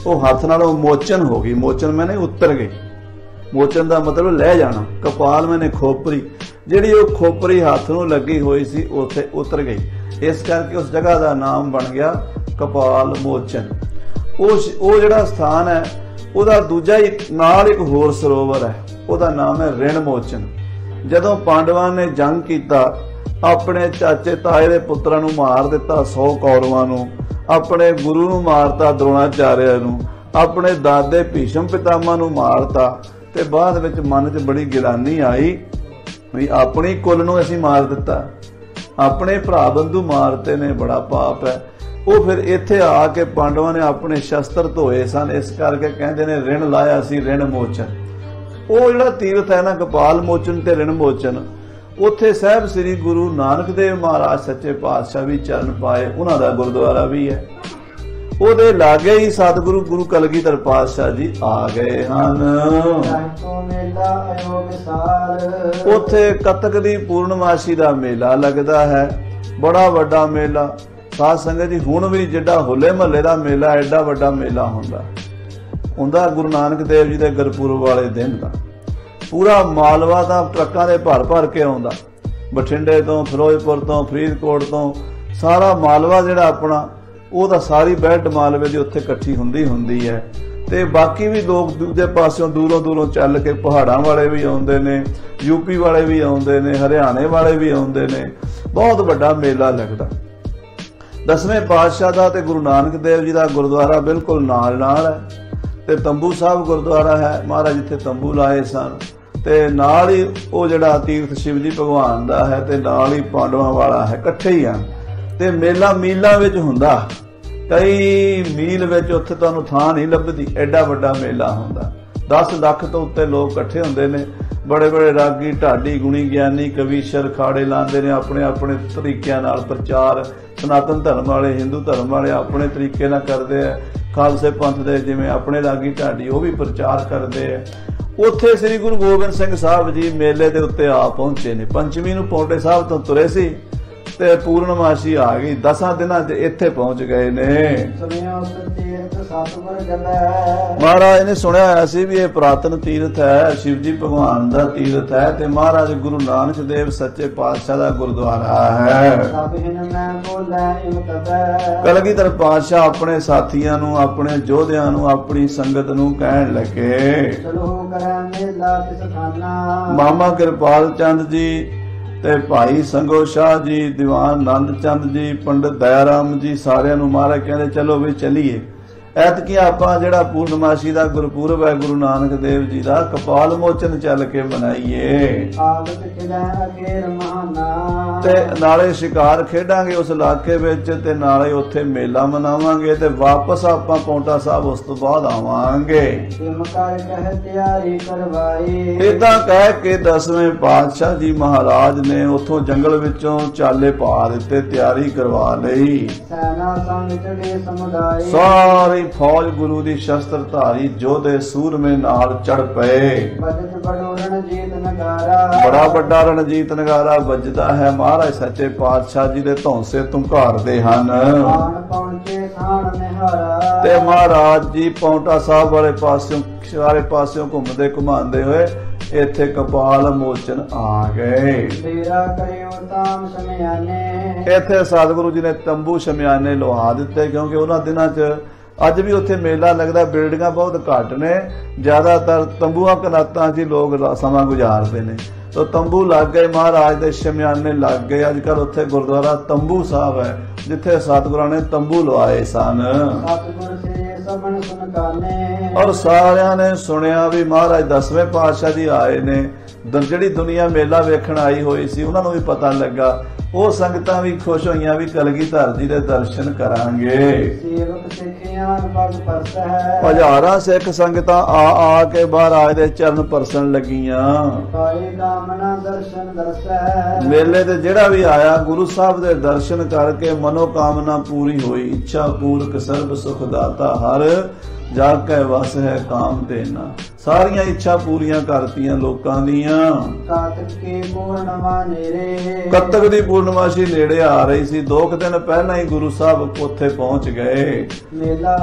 ਉਹ ਹੱਥ ਨਾਲੋਂ ਮੋਚਨ ਹੋ ਗਈ। ਮੋਚਨ ਮੈਨੇ ਉਤਰ ਗਈ। ਮੋਚਨ ਦਾ ਮਤਲਬ ਲੈ ਜਾਣਾ। ਕਪਾਲ ਮੈਨੇ ਖੋਪਰੀ, ਜਿਹੜੀ ਉਹ ਖੋਪਰੀ ਹੱਥ ਨੂੰ ਲੱਗੀ ਹੋਈ ਸੀ ਉੱਥੇ ਉਤਰ ਗਈ। ਇਸ ਕਰਕੇ ਉਸ ਜਗ੍ਹਾ ਦਾ ਨਾਮ ਬਣ ਗਿਆ ਕਪਾਲ ਮੋਚਨ। ਉਹ ਜਿਹੜਾ ਸਥਾਨ ਹੈ ਉਹਦਾ ਦੂਜਾ ਹੀ ਨਾਲ ਇੱਕ ਹੋਰ ਸਰੋਵਰ ਹੈ, ਉਹਦਾ ਨਾਮ ਹੈ ਰਿਣ ਮੋਚਨ। ਜਦੋਂ ਪਾਂਡਵਾਂ ਨੇ ਜੰਗ ਕੀਤਾ, ਆਪਣੇ ਚਾਚੇ ਤਾਏ ਦੇ ਪੁੱਤਰਾਂ ਨੂੰ ਮਾਰ ਦਿੱਤਾ, 100 ਕੌਰਵਾਂ ਨੂੰ, ਆਪਣੇ ਗੁਰੂ ਨੂੰ ਮਾਰਤਾ, द्रोणाचार्य ਨੂੰ, ਆਪਣੇ ਦਾਦੇ ਭੀਸ਼ਮ ਪਿਤਾਮਾ ਨੂੰ ਮਾਰਤਾ, ਤੇ ਬਾਅਦ ਵਿੱਚ ਮਨ 'ਚ ਬੜੀ ਗਿਲਾਨੀ ਆਈ ਵੀ ਆਪਣੀ ਕੁਲ ਨੂੰ ਅਸੀਂ ਮਾਰ ਦਿੱਤਾ, ਆਪਣੇ ਭਰਾ ਬੰਧੂ ਮਾਰਤੇ ਨੇ, ਬੜਾ ਪਾਪ ਹੈ। ਉਹ ਫਿਰ ਇੱਥੇ ਆ ਕੇ ਪਾਂਡਵਾਂ ਨੇ ਆਪਣੇ ਸ਼ਸਤਰ ਧੋਏ ਸਨ, ਇਸ ਕਰਕੇ ਕਹਿੰਦੇ ਨੇ ਰਿਣ ਲਾਇਆ ਸੀ, ਰਿਣ ਮੋਚਨ। ਉਹ ਜਿਹੜਾ ਤੀਰਥ ਹੈ ਨਾ ਕਪਾਲ ਮੋਚਨ ਤੇ ਰਿਣ ਮੋਚਨ, ਉੱਥੇ ਸਾਹਿਬ ਸ੍ਰੀ ਗੁਰੂ ਨਾਨਕ ਦੇਵ ਮਹਾਰਾਜ ਸੱਚੇ ਪਾਤਸ਼ਾਹ ਵੀ ਚਰਨ ਪਾਏ, ਉਹਨਾਂ ਦਾ ਗੁਰਦੁਆਰਾ ਵੀ ਹੈ। ਉਹਦੇ ਲਾਗੇ ਹੀ ਸਤਿਗੁਰੂ ਗੁਰੂ ਕਲਗੀਧਰ ਪਾਤਸ਼ਾਹ ਜੀ ਆ ਗਏ ਹਨ। ਉੱਥੇ ਕੱਤਕ ਦੀ ਪੂਰਨਮਾਸ਼ੀ ਦਾ ਮੇਲਾ ਲੱਗਦਾ ਹੈ, ਬੜਾ ਵੱਡਾ ਮੇਲਾ। ਸਾਧ ਸੰਗਤ ਜੀ ਹੁਣ ਵੀ ਜਿੱਡਾ ਹੋਲੇ ਮਹੱਲੇ ਦਾ ਮੇਲਾ, ਐਡਾ ਵੱਡਾ ਮੇਲਾ ਹੁੰਦਾ ਗੁਰੂ ਨਾਨਕ ਦੇਵ ਜੀ ਦੇ ਗੁਰਪੁਰਬ ਵਾਲੇ ਦਿਨ ਦਾ। ਪੂਰਾ ਮਾਲਵਾ ਦਾ ਟਰੱਕਾਂ ਦੇ ਭਰ ਕੇ ਆਉਂਦਾ, ਬਠਿੰਡੇ ਤੋਂ, ਫਿਰੋਜ਼ਪੁਰ ਤੋਂ, ਫਰੀਦਕੋਟ ਤੋਂ, ਸਾਰਾ ਮਾਲਵਾ ਜਿਹੜਾ ਆਪਣਾ ਉਹਦਾ ਸਾਰੀ ਬੈਲਟ ਮਾਲਵੇ ਦੀ ਉੱਥੇ ਇਕੱਠੀ ਹੁੰਦੀ ਹੈ। ਤੇ ਬਾਕੀ ਵੀ ਲੋਕ ਦੂਜੇ ਪਾਸਿਓਂ ਦੂਰੋਂ ਚੱਲ ਕੇ, ਪਹਾੜਾਂ ਵਾਲੇ ਵੀ ਆਉਂਦੇ ਨੇ, ਯੂਪੀ ਵਾਲੇ ਵੀ ਆਉਂਦੇ ਨੇ, ਹਰਿਆਣੇ ਵਾਲੇ ਵੀ ਆਉਂਦੇ ਨੇ। ਬਹੁਤ ਵੱਡਾ ਮੇਲਾ ਲੱਗਦਾ। 10ਵੇਂ ਪਾਤਸ਼ਾਹ ਦਾ ਤੇ ਗੁਰੂ ਨਾਨਕ ਦੇਵ ਜੀ ਦਾ ਗੁਰਦੁਆਰਾ ਬਿਲਕੁਲ ਨਾਲ ਹੈ, ਤੇ ਤੰਬੂ ਸਾਹਿਬ ਗੁਰਦੁਆਰਾ ਹੈ, ਮਹਾਰਾਜ ਜਿੱਥੇ ਤੰਬੂ ਲਾਏ ਸਨ, ਤੇ ਨਾਲ ਹੀ ਉਹ ਜਿਹੜਾ ਤੀਰਥ शिव जी ਭਗਵਾਨ ਦਾ ਹੈ, ਤੇ ਨਾਲ ਹੀ ਪਾਂਡਵਾਂ ਵਾਲਾ ਹੈ, ਇਕੱਠੇ ਹੀ ਆ। ਤੇ ਮੇਲਾ ਮੀਲਾਂ ਵਿੱਚ ਹੁੰਦਾ, ਕਈ ਮੀਲ ਵਿੱਚ, ਉੱਥੇ ਤੁਹਾਨੂੰ ਥਾਂ ਨਹੀਂ ਲੱਭਦੀ, ਐਡਾ ਵੱਡਾ ਮੇਲਾ ਹੁੰਦਾ। 10 ਲੱਖ ਤੋਂ ਉੱਤੇ ਲੋਕ ਇਕੱਠੇ ਹੁੰਦੇ ਨੇ, ਬੜੇ ਬੜੇ ਰਾਗੀ, ਢਾਡੀ, ਗੁਣੀ ਗਿਆਨੀ, ਕਵੀਸ਼ਰ ਖਾੜੇ ਲਾਉਂਦੇ ਨੇ, ਆਪਣੇ ਆਪਣੇ ਤਰੀਕਿਆਂ ਨਾਲ ਪ੍ਰਚਾਰ। ਸਨਾਤਨ ਧਰਮ ਵਾਲੇ, ਹਿੰਦੂ ਧਰਮ ਵਾਲੇ ਆਪਣੇ ਤਰੀਕੇ ਨਾਲ ਕਰਦੇ ਆ, ਖਾਲਸੇ ਪੰਥ ਦੇ ਜਿਵੇਂ ਆਪਣੇ ਰਾਗੀ ਢਾਡੀ ਉਹ ਵੀ ਪ੍ਰਚਾਰ ਕਰਦੇ ਆ। ਉੱਥੇ ਸ੍ਰੀ ਗੁਰੂ ਗੋਬਿੰਦ ਸਿੰਘ ਸਾਹਿਬ ਜੀ ਮੇਲੇ ਦੇ ਉੱਤੇ ਆ ਪਹੁੰਚੇ ਨੇ। ਪੰਚਮੀ ਨੂੰ ਪੌਂਟੇ ਸਾਹਿਬ ਤੋਂ ਤੁਰੇ ਸੀ ਤੇ ਪੂਰਨਮਾਸ਼ੀ ਆ ਗਈ, 10 ਦਿਨਾਂ 'ਚ ਇੱਥੇ ਪਹੁੰਚ ਗਏ ਨੇ। ਮਹਾਰਾਜ ਨੇ ਸੁਣਿਆ ਹੋਇਆ ਸੀ ਵੀ ਇਹ ਪੁਰਾਤਨ ਤੀਰਥ ਹੈ, शिव जी ਭਗਵਾਨ ਦਾ ਤੀਰਥ ਹੈ, ਤੇ ਮਹਾਰਾਜ ਗੁਰੂ ਨਾਨਕ ਦੇਵ ਸੱਚੇ ਪਾਤਸ਼ਾਹ ਦਾ ਗੁਰਦੁਆਰਾ ਹੈ। ਕਲਗੀਧਰ ਪਾਤਸ਼ਾਹ ਆਪਣੇ ਸਾਥੀਆਂ ਨੂੰ, ਆਪਣੇ ਯੋਧਿਆਂ ਨੂੰ, ਆਪਣੀ ਸੰਗਤ ਨੂੰ ਕਹਿਣ ਲੱਗੇ, ਮਾਮਾ ਕਿਰਪਾਲ ਚੰਦ ਜੀ ਤੇ ਭਾਈ ਸੰਗੋ ਸ਼ਾਹ ਜੀ, ਦੀਵਾਨ ਆਨੰਦ ਚੰਦ ਜੀ, ਪੰਡਿਤ ਦਇਆ ਰਾਮ ਜੀ, ਸਾਰਿਆਂ ਨੂੰ ਮਹਾਰਾਜ ਕਹਿੰਦੇ ਚਲੋ ਵੀ ਚੱਲੀਏ। ਐਤਕੀ ਆਪਾਂ ਜਿਹੜਾ ਪੂਰਨਮਾਸ਼ੀ ਦਾ ਗੁਰਪੁਰਬ ਹੈ ਗੁਰੂ ਨਾਨਕ ਦੇਵ ਜੀ ਦਾ, ਕਪਾਲ ਮੋਚਨ ਚੱਲ ਕੇ ਮਨਾਈਏ, ਤੇ ਨਾਲੇ ਸ਼ਿਕਾਰ ਖੇਡਾਂਗੇ ਉਸ ਇਲਾਕੇ ਵਿੱਚ, ਤੇ ਨਾਲੇ ਉੱਥੇ ਮੇਲਾ ਮਨਾਵਾਂਗੇ, ਤੇ ਵਾਪਸ ਆਪਾਂ ਪੌਂਟਾ ਸਾਹਿਬ ਉਸ ਤੋਂ ਬਾਅਦ ਆਵਾਂਗੇ। ਏਦਾਂ ਕਹਿ ਕੇ 10ਵੇਂ ਪਾਤਸ਼ਾਹ ਜੀ ਮਹਾਰਾਜ ਨੇ ਉੱਥੋਂ ਜੰਗਲ ਵਿੱਚੋਂ ਚਾਲੇ ਪਾ ਦਿੱਤੇ, ਤਿਆਰੀ ਕਰਵਾ ਲਈ। ਸਾਰੀ फौज गुरु दी शस्त्रधारी जोधे सूरमे नाल चढ़ पे, बड़ा वड्डा रणजीत नगारा बजदा है। महाराज सच्चे पातशाह जी दे धौंसे तुंघारदे हन, ते महाराज जी पौंटा साहब वाले पासों सारे पासों घुमदे घुमांदे होए ਇੱਥੇ ਕਪਾਲ ਮੋਚਨ ਆ ਗਏ। ਡੇਰਾ ਕਰਿਓ ਤਾਮ ਸਮਿਆਨੇ। ਇੱਥੇ ਸਤਿਗੁਰੂ ਜੀ ਨੇ ਤੰਬੂ ਸ਼ਮਿਆਨੇ ਲਵਾ ਦਿੱਤੇ, ਕਿਉਂਕਿ ਉਹਨਾਂ ਦਿਨਾਂ 'ਚ ਅੱਜ ਵੀ ਉੱਥੇ ਮੇਲਾ ਲੱਗਦਾ, ਬਿਲਡਿੰਗਾਂ ਬਹੁਤ ਘੱਟ ਨੇ, ਜ਼ਿਆਦਾਤਰ ਤੰਬੂਆਂ ਕਨਾਤਾਂ 'ਚ ਹੀ ਲੋਕ ਸਮਾਂ ਗੁਜ਼ਾਰਦੇ ਨੇ। तो तंबू लग गए, महाराज दे शमियाने लग गए। अजकल उत्थे गुरुद्वारा तंबू साहब है, जिथे सतगुरां ने तंबू लवाए सन। और सारियां ने सुनिया भी महाराज 10वें पातशाह जी आए ने। जिहड़ी दुनिया मेला वेखण आई हुई सी, उन्हां नूं भी पता लगा। वो संगतां भी खुश होईयां भी कलगीधर जी दे दर्शन करांगे। हजारां सिख संगतां आ के महाराज दे चरण परसन लगियां। मेले ते जिहड़ा भी आया गुरु साहब दे दर्शन करके मनोकामना पूरी हुई। इच्छा पूरक सर्ब सुख दाता हर जाके वस है काम देना। सारियां इच्छा पूरियां करतियां लोकां दियां। कत्तक दी पूर्णमासी नेड़े आ रही सी। 2 दिन पहला ही गुरु साहब उत्थे पहुंच गए। मेला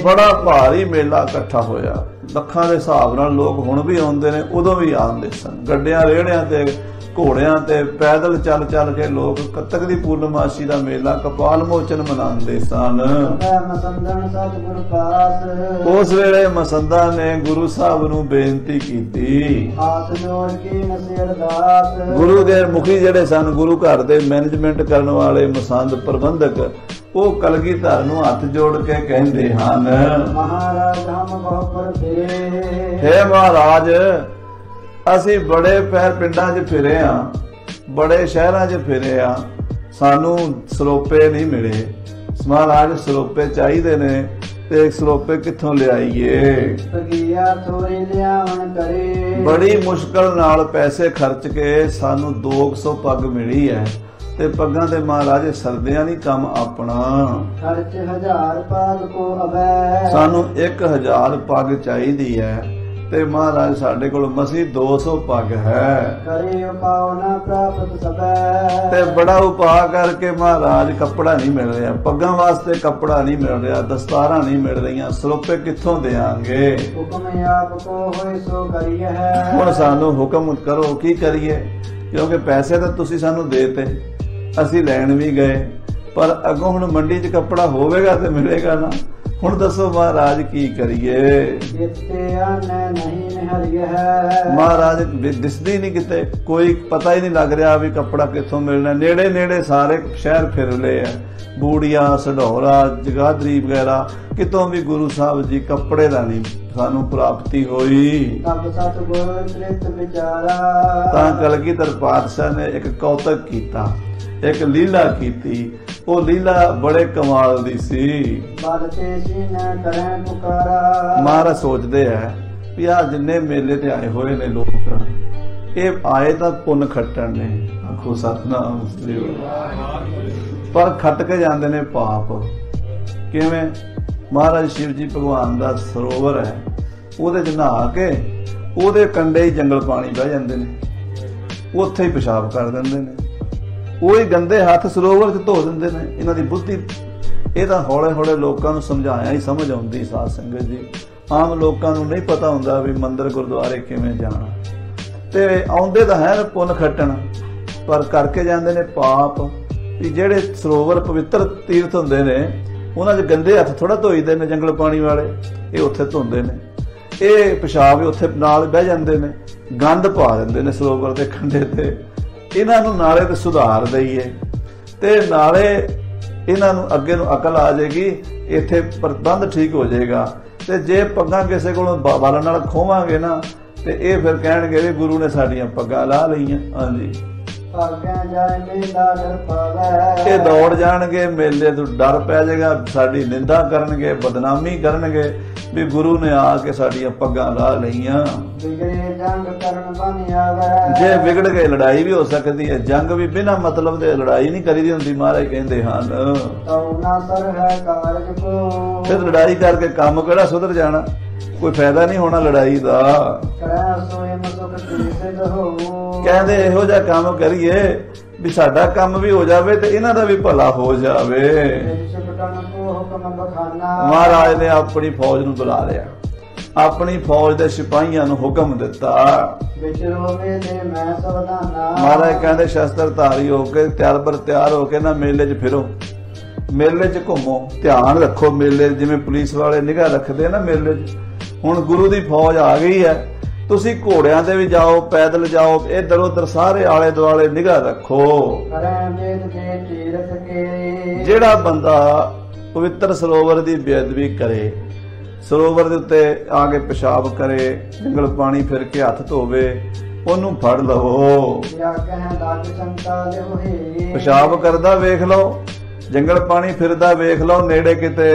बड़ा भारी मेला इकट्ठा होया। ਲੱਖਾਂ ਦੇ ਹਿਸਾਬ ਨਾਲ ਲੋਕ ਹੁਣ ਵੀ ਆਉਂਦੇ ਨੇ, ਉਦੋਂ ਵੀ ਆਉਂਦੇ ਸਨ। ਗੱਡਿਆਂ ਰੇੜਿਆਂ ਤੇ ਘੋੜਿਆਂ ਤੇ ਪੈਦਲ ਚੱਲ ਚੱਲ ਕੇ ਲੋਕ ਕੱਤਕ ਦੀ ਪੂਰਨਮਾਸ਼ੀ ਦਾ ਮੇਲਾ ਕਪਾਲ ਮੋਚਨ ਮਨਾਉਂਦੇ ਸਨ। ਉਸ ਵੇਲੇ ਮਸੰਦਾ ਨੇ ਗੁਰੂ ਸਾਹਿਬ ਨੂੰ ਬੇਨਤੀ ਕੀਤੀ। ਗੁਰੂ ਦੇ ਮੁਖੀ ਜਿਹੜੇ ਸਨ, ਗੁਰੂ ਘਰ ਦੇ ਮੈਨੇਜਮੈਂਟ ਕਰਨ ਵਾਲੇ ਮਸੰਦ ਪ੍ਰਬੰਧਕ, ਉਹ ਕਲਗੀਧਰ ਨੂੰ ਹੱਥ ਜੋੜ ਕੇ ਕਹਿੰਦੇ ਹਨ, हे महाराज, ਅਸੀਂ ਬੜੇ ਪੈਰ ਪਿੰਡਾਂ 'ਚ ਫਿਰੇ ਆ, ਬੜੇ ਸ਼ਹਿਰਾਂ 'ਚ ਫਿਰੇ ਆ, ਸਾਨੂੰ ਸਰੋਪੇ ਨਹੀਂ ਮਿਲੇ। ਮਹਾਰਾਜ ਸਰੋਪੇ ਚਾਹੀਦੇ ਨੇ, ਤੇ ਸਰੋਪੇ ਕਿੱਥੋਂ ਲਿਆਈਏ? ਬੜੀ ਮੁਸ਼ਕਲ ਨਾਲ ਪੈਸੇ ਖਰਚ ਕੇ ਸਾਨੂੰ 200 ਪੱਗ ਮਿਲੀ ਹੈ। ਤੇ ਪੱਗਾਂ ਦੇ ਮਹਾਰਾਜ ਸਰਦਿਆਂ ਨਹੀਂ ਕੰਮ ਆਪਣਾ। ਖਰਚ 1000 ਪੱਗ ਕੋ ਅਬੈ। ਸਾਨੂੰ 1000 ਪੱਗ ਚਾਹੀਦੀ ਹੈ, ਤੇ ਮਹਾਰਾਜ ਸਾਡੇ ਕੋਲ ਮਸੀਂ 200 ਪੱਗ ਹੈ। ਕਰੇ ਉਪਾਅ ਨਾ ਪ੍ਰਾਪਤ ਸਭੈ। ਤੇ ਬੜਾ ਉਪਾਅ ਕਰਕੇ ਮਹਾਰਾਜ ਕੱਪੜਾ ਨਹੀਂ ਮਿਲ ਰਿਹਾ, ਪੱਗਾਂ ਵਾਸਤੇ ਕੱਪੜਾ ਨਹੀਂ ਮਿਲ ਰਿਹਾ, ਦਸਤਾਰਾਂ ਨਹੀਂ ਮਿਲ ਰਹੀਆਂ, ਸਰੋਪੇ ਕਿੱਥੋਂ ਦੇਾਂਗੇ? ਹੁਕਮ ਆਪ ਕੋ ਹੋਏ ਸੋ ਕਰੀਏ। ਹੁਣ ਸਾਨੂੰ ਹੁਕਮ ਕਰੋ, ਕੀ ਕਰੀਏ? ਕਿਉਂਕਿ ਪੈਸੇ ਤਾਂ ਤੁਸੀਂ ਸਾਨੂੰ ਦੇਤੇ, ਅਸੀਂ ਲੈਣ ਵੀ ਗਏ, ਪਰ ਅੱਗੋਂ ਹੁਣ ਮੰਡੀ 'ਚ ਕੱਪੜਾ ਹੋਵੇਗਾ ਤੇ ਮਿਲੇਗਾ ਨਾ। ਹੁਣ ਦੱਸੋ ਮਹਾਰਾਜ ਕੀ ਕਰੀਏ? ਮਹਾਰਾਜ ਦਿਸਦੀ ਨਹੀਂ ਕਿਤੇ, ਕੋਈ ਪਤਾ ਹੀ ਨਹੀਂ ਲੱਗ ਰਿਹਾ ਵੀ ਕੱਪੜਾ ਕਿੱਥੋਂ ਮਿਲਣਾ। ਨੇੜੇ ਨੇੜੇ ਸਾਰੇ ਸ਼ਹਿਰ ਫਿਰ ਲਏ ਆ, ਬੂੜੀਆ, ਸਢੌਰਾ, ਜਗਾਦਰੀ ਵਗੈਰਾ, ਕਿਤੋਂ ਵੀ ਗੁਰੂ ਸਾਹਿਬ ਜੀ ਕੱਪੜੇ ਦਾ ਨਹੀਂ ਸਾਨੂੰ ਪ੍ਰਾਪਤੀ ਹੋਈ। ਤਾਂ ਕਲਗੀਧਰ ਪਾਤਸ਼ਾਹ ਨੇ ਇੱਕ ਕੌਤਕ ਕੀਤਾ, ਇੱਕ ਲੀਲਾ ਕੀਤੀ। ਉਹ ਲੀਲਾ ਬੜੇ ਕਮਾਲ ਦੀ ਸੀ। ਮਹਾਰਾਜ ਸੋਚਦੇ ਹੈ ਵੀ ਆਹ ਜਿੰਨੇ ਮੇਲੇ ਤੇ ਆਏ ਹੋਏ ਨੇ ਲੋਕ, ਇਹ ਆਏ ਤਾਂ ਪੁੰਨ ਖੱਟਣ ਨੇ, ਆਖੋ ਸਤਨਾਮ, ਪਰ ਖੱਟ ਕੇ ਜਾਂਦੇ ਨੇ ਪਾਪ। ਕਿਵੇਂ? ਮਹਾਰਾਜ ਸ਼ਿਵ ਜੀ ਭਗਵਾਨ ਦਾ ਸਰੋਵਰ ਹੈ, ਉਹਦੇ 'ਚ ਨਹਾ ਕੇ ਉਹਦੇ ਕੰਢੇ ਹੀ ਜੰਗਲ ਪਾਣੀ ਬਹਿ ਜਾਂਦੇ ਨੇ, ਉੱਥੇ ਹੀ ਪਿਸ਼ਾਬ ਕਰ ਦਿੰਦੇ ਨੇ, ਉਹੀ ਗੰਦੇ ਹੱਥ ਸਰੋਵਰ 'ਚ ਧੋ ਦਿੰਦੇ ਨੇ। ਇਹਨਾਂ ਦੀ ਬੁੱਧੀ, ਇਹ ਤਾਂ ਹੌਲੇ ਹੌਲੇ ਲੋਕਾਂ ਨੂੰ ਸਮਝਾਇਆ ਹੀ ਸਮਝ ਆਉਂਦੀ। ਸਾਧ ਸੰਗਤ ਜੀ, ਆਮ ਲੋਕਾਂ ਨੂੰ ਨਹੀਂ ਪਤਾ ਹੁੰਦਾ ਵੀ ਮੰਦਿਰ ਗੁਰਦੁਆਰੇ ਕਿਵੇਂ ਜਾਣਾ, ਤੇ ਆਉਂਦੇ ਤਾਂ ਹੈ ਪੁੰਨ ਖੱਟਣ, ਪਰ ਕਰਕੇ ਜਾਂਦੇ ਨੇ ਪਾਪ। ਵੀ ਜਿਹੜੇ ਸਰੋਵਰ ਪਵਿੱਤਰ ਤੀਰਥ ਹੁੰਦੇ ਨੇ, ਉਹਨਾਂ 'ਚ ਗੰਦੇ ਹੱਥ ਥੋੜਾ ਧੋਈਦੇ ਨੇ ਜੰਗਲ ਪਾਣੀ ਵਾਲੇ, ਇਹ ਉੱਥੇ ਧੋਂਦੇ ਨੇ, ਇਹ ਪਿਸ਼ਾਬ ਉੱਥੇ ਨਾਲ ਬਹਿ ਜਾਂਦੇ ਨੇ, ਗੰਦ ਪਾ ਦਿੰਦੇ ਨੇ ਸਰੋਵਰ ਦੇ ਕੰਢੇ ਤੇ। ਇਹਨਾਂ ਨੂੰ ਨਾਲੇ ਤੇ ਸੁਧਾਰ ਦਈਏ, ਤੇ ਨਾਲੇ ਇਹਨਾਂ ਨੂੰ ਅੱਗੇ ਨੂੰ ਅਕਲ ਆ ਜਾਏਗੀ, ਇੱਥੇ ਪ੍ਰਬੰਧ ਠੀਕ ਹੋ ਜਾਏਗਾ। ਤੇ ਜੇ ਪੱਗਾਂ ਕਿਸੇ ਕੋਲੋਂ ਬਾਲਣ ਨਾਲ ਖੋਵਾਂਗੇ ਨਾ, ਤੇ ਇਹ ਫਿਰ ਕਹਿਣਗੇ ਵੀ ਗੁਰੂ ਨੇ ਸਾਡੀਆਂ ਪੱਗਾਂ ਲਾ ਲਈਆਂ। ਹਾਂਜੀ, ਇਹ ਦੌੜ ਜਾਣਗੇ ਮੇਲੇ ਤੋਂ, ਡਰ ਪੈ ਜਾਏਗਾ, ਸਾਡੀ ਨਿੰਦਾ ਕਰਨਗੇ, ਬਦਨਾਮੀ ਕਰਨਗੇ ਵੀ ਗੁਰੂ ਨੇ ਆ ਕੇ ਸਾਡੀਆਂ ਪੱਗਾਂ ਲਾ ਲਈਆਂ। ਜੇ ਵਿਗੜ ਗਏ ਲੜਾਈ ਵੀ ਹੋ ਸਕਦੀ ਹੈ। ਜੰਗ ਵੀ ਬਿਨਾਂ ਮਤਲਬ ਦੇ ਲੜਾਈ ਨਹੀਂ ਕਰੀਦੀ ਹੁੰਦੀ, ਮਹਾਰਾਜ ਕਹਿੰਦੇ ਹਨ। ਫਿਰ ਲੜਾਈ ਕਰਕੇ ਕੰਮ ਕਿਹੜਾ ਸੁਧਰ ਜਾਣਾ, ਕੋਈ ਫਾਇਦਾ ਨਹੀਂ ਹੋਣਾ ਲੜਾਈ ਦਾ। ਕਹਿੰਦੇ ਇਹੋ ਜਿਹਾ ਕੰਮ ਕਰੀਏ ਵੀ ਸਾਡਾ ਕੰਮ ਵੀ ਹੋ ਜਾਵੇ ਤੇ ਇਹਨਾਂ ਦਾ ਵੀ ਭਲਾ ਹੋ ਜਾਵੇ। ਮਹਾਰਾਜ ਨੇ ਆਪਣੀ ਫੌਜ ਨੂੰ ਬੁਲਾ ਲਿਆ, ਆਪਣੀ ਫੌਜ ਦੇ ਸਿਪਾਹੀਆਂ ਨੂੰ ਹੁਕਮ ਦਿੱਤਾ। ਵਿਚਰੋ ਮੇਲੇ ਮੈਂ ਸਵਧਾਨਾ। ਮਹਾਰਾਜ ਕਹਿੰਦੇ ਸ਼ਸਤਰ ਧਾਰੀ ਹੋ ਕੇ ਤਿਆਰ ਬਰ ਤਿਆਰ ਹੋ ਕੇ ਨਾ ਮੇਲੇ 'ਚ ਫਿਰੋ, ਮੇਲੇ 'ਚ ਘੁੰਮੋ, ਧਿਆਨ ਰੱਖੋ ਮੇਲੇ, ਜਿਵੇਂ ਪੁਲਿਸ ਵਾਲੇ ਨਿਗਾਹ ਰੱਖਦੇ ਨਾ ਮੇਲੇ 'ਚ। ਹੁਣ ਗੁਰੂ ਦੀ ਫੌਜ ਆ ਗਈ ਹੈ, ਤੁਸੀਂ ਘੋੜਿਆਂ ਤੇ ਵੀ ਜਾਓ, ਪੈਦਲ ਜਾਓ, ਇੱਧਰ ਉੱਧਰ ਸਾਰੇ ਆਲੇ ਦੁਆਲੇ ਨਿਗਾਹ ਰੱਖੋ। ਜਿਹੜਾ ਬੰਦਾ ਪਵਿੱਤਰ ਸਰੋਵਰ ਦੀ ਬੇਅਦਬੀ ਕਰੇ, ਸਰੋਵਰ ਦੇ ਉੱਤੇ ਆ ਕੇ ਪਿਸ਼ਾਬ ਕਰੇ, ਜੰਗਲ ਪਾਣੀ ਫਿਰ ਕੇ ਹੱਥ ਧੋਵੇ, ਉਹਨੂੰ ਫੜ ਲਵੋ। ਪਿਸ਼ਾਬ ਕਰਦਾ ਵੇਖ ਲਓ, ਜੰਗਲ ਪਾਣੀ ਫਿਰਦਾ ਵੇਖ ਲਓ ਨੇੜੇ ਕਿਤੇ।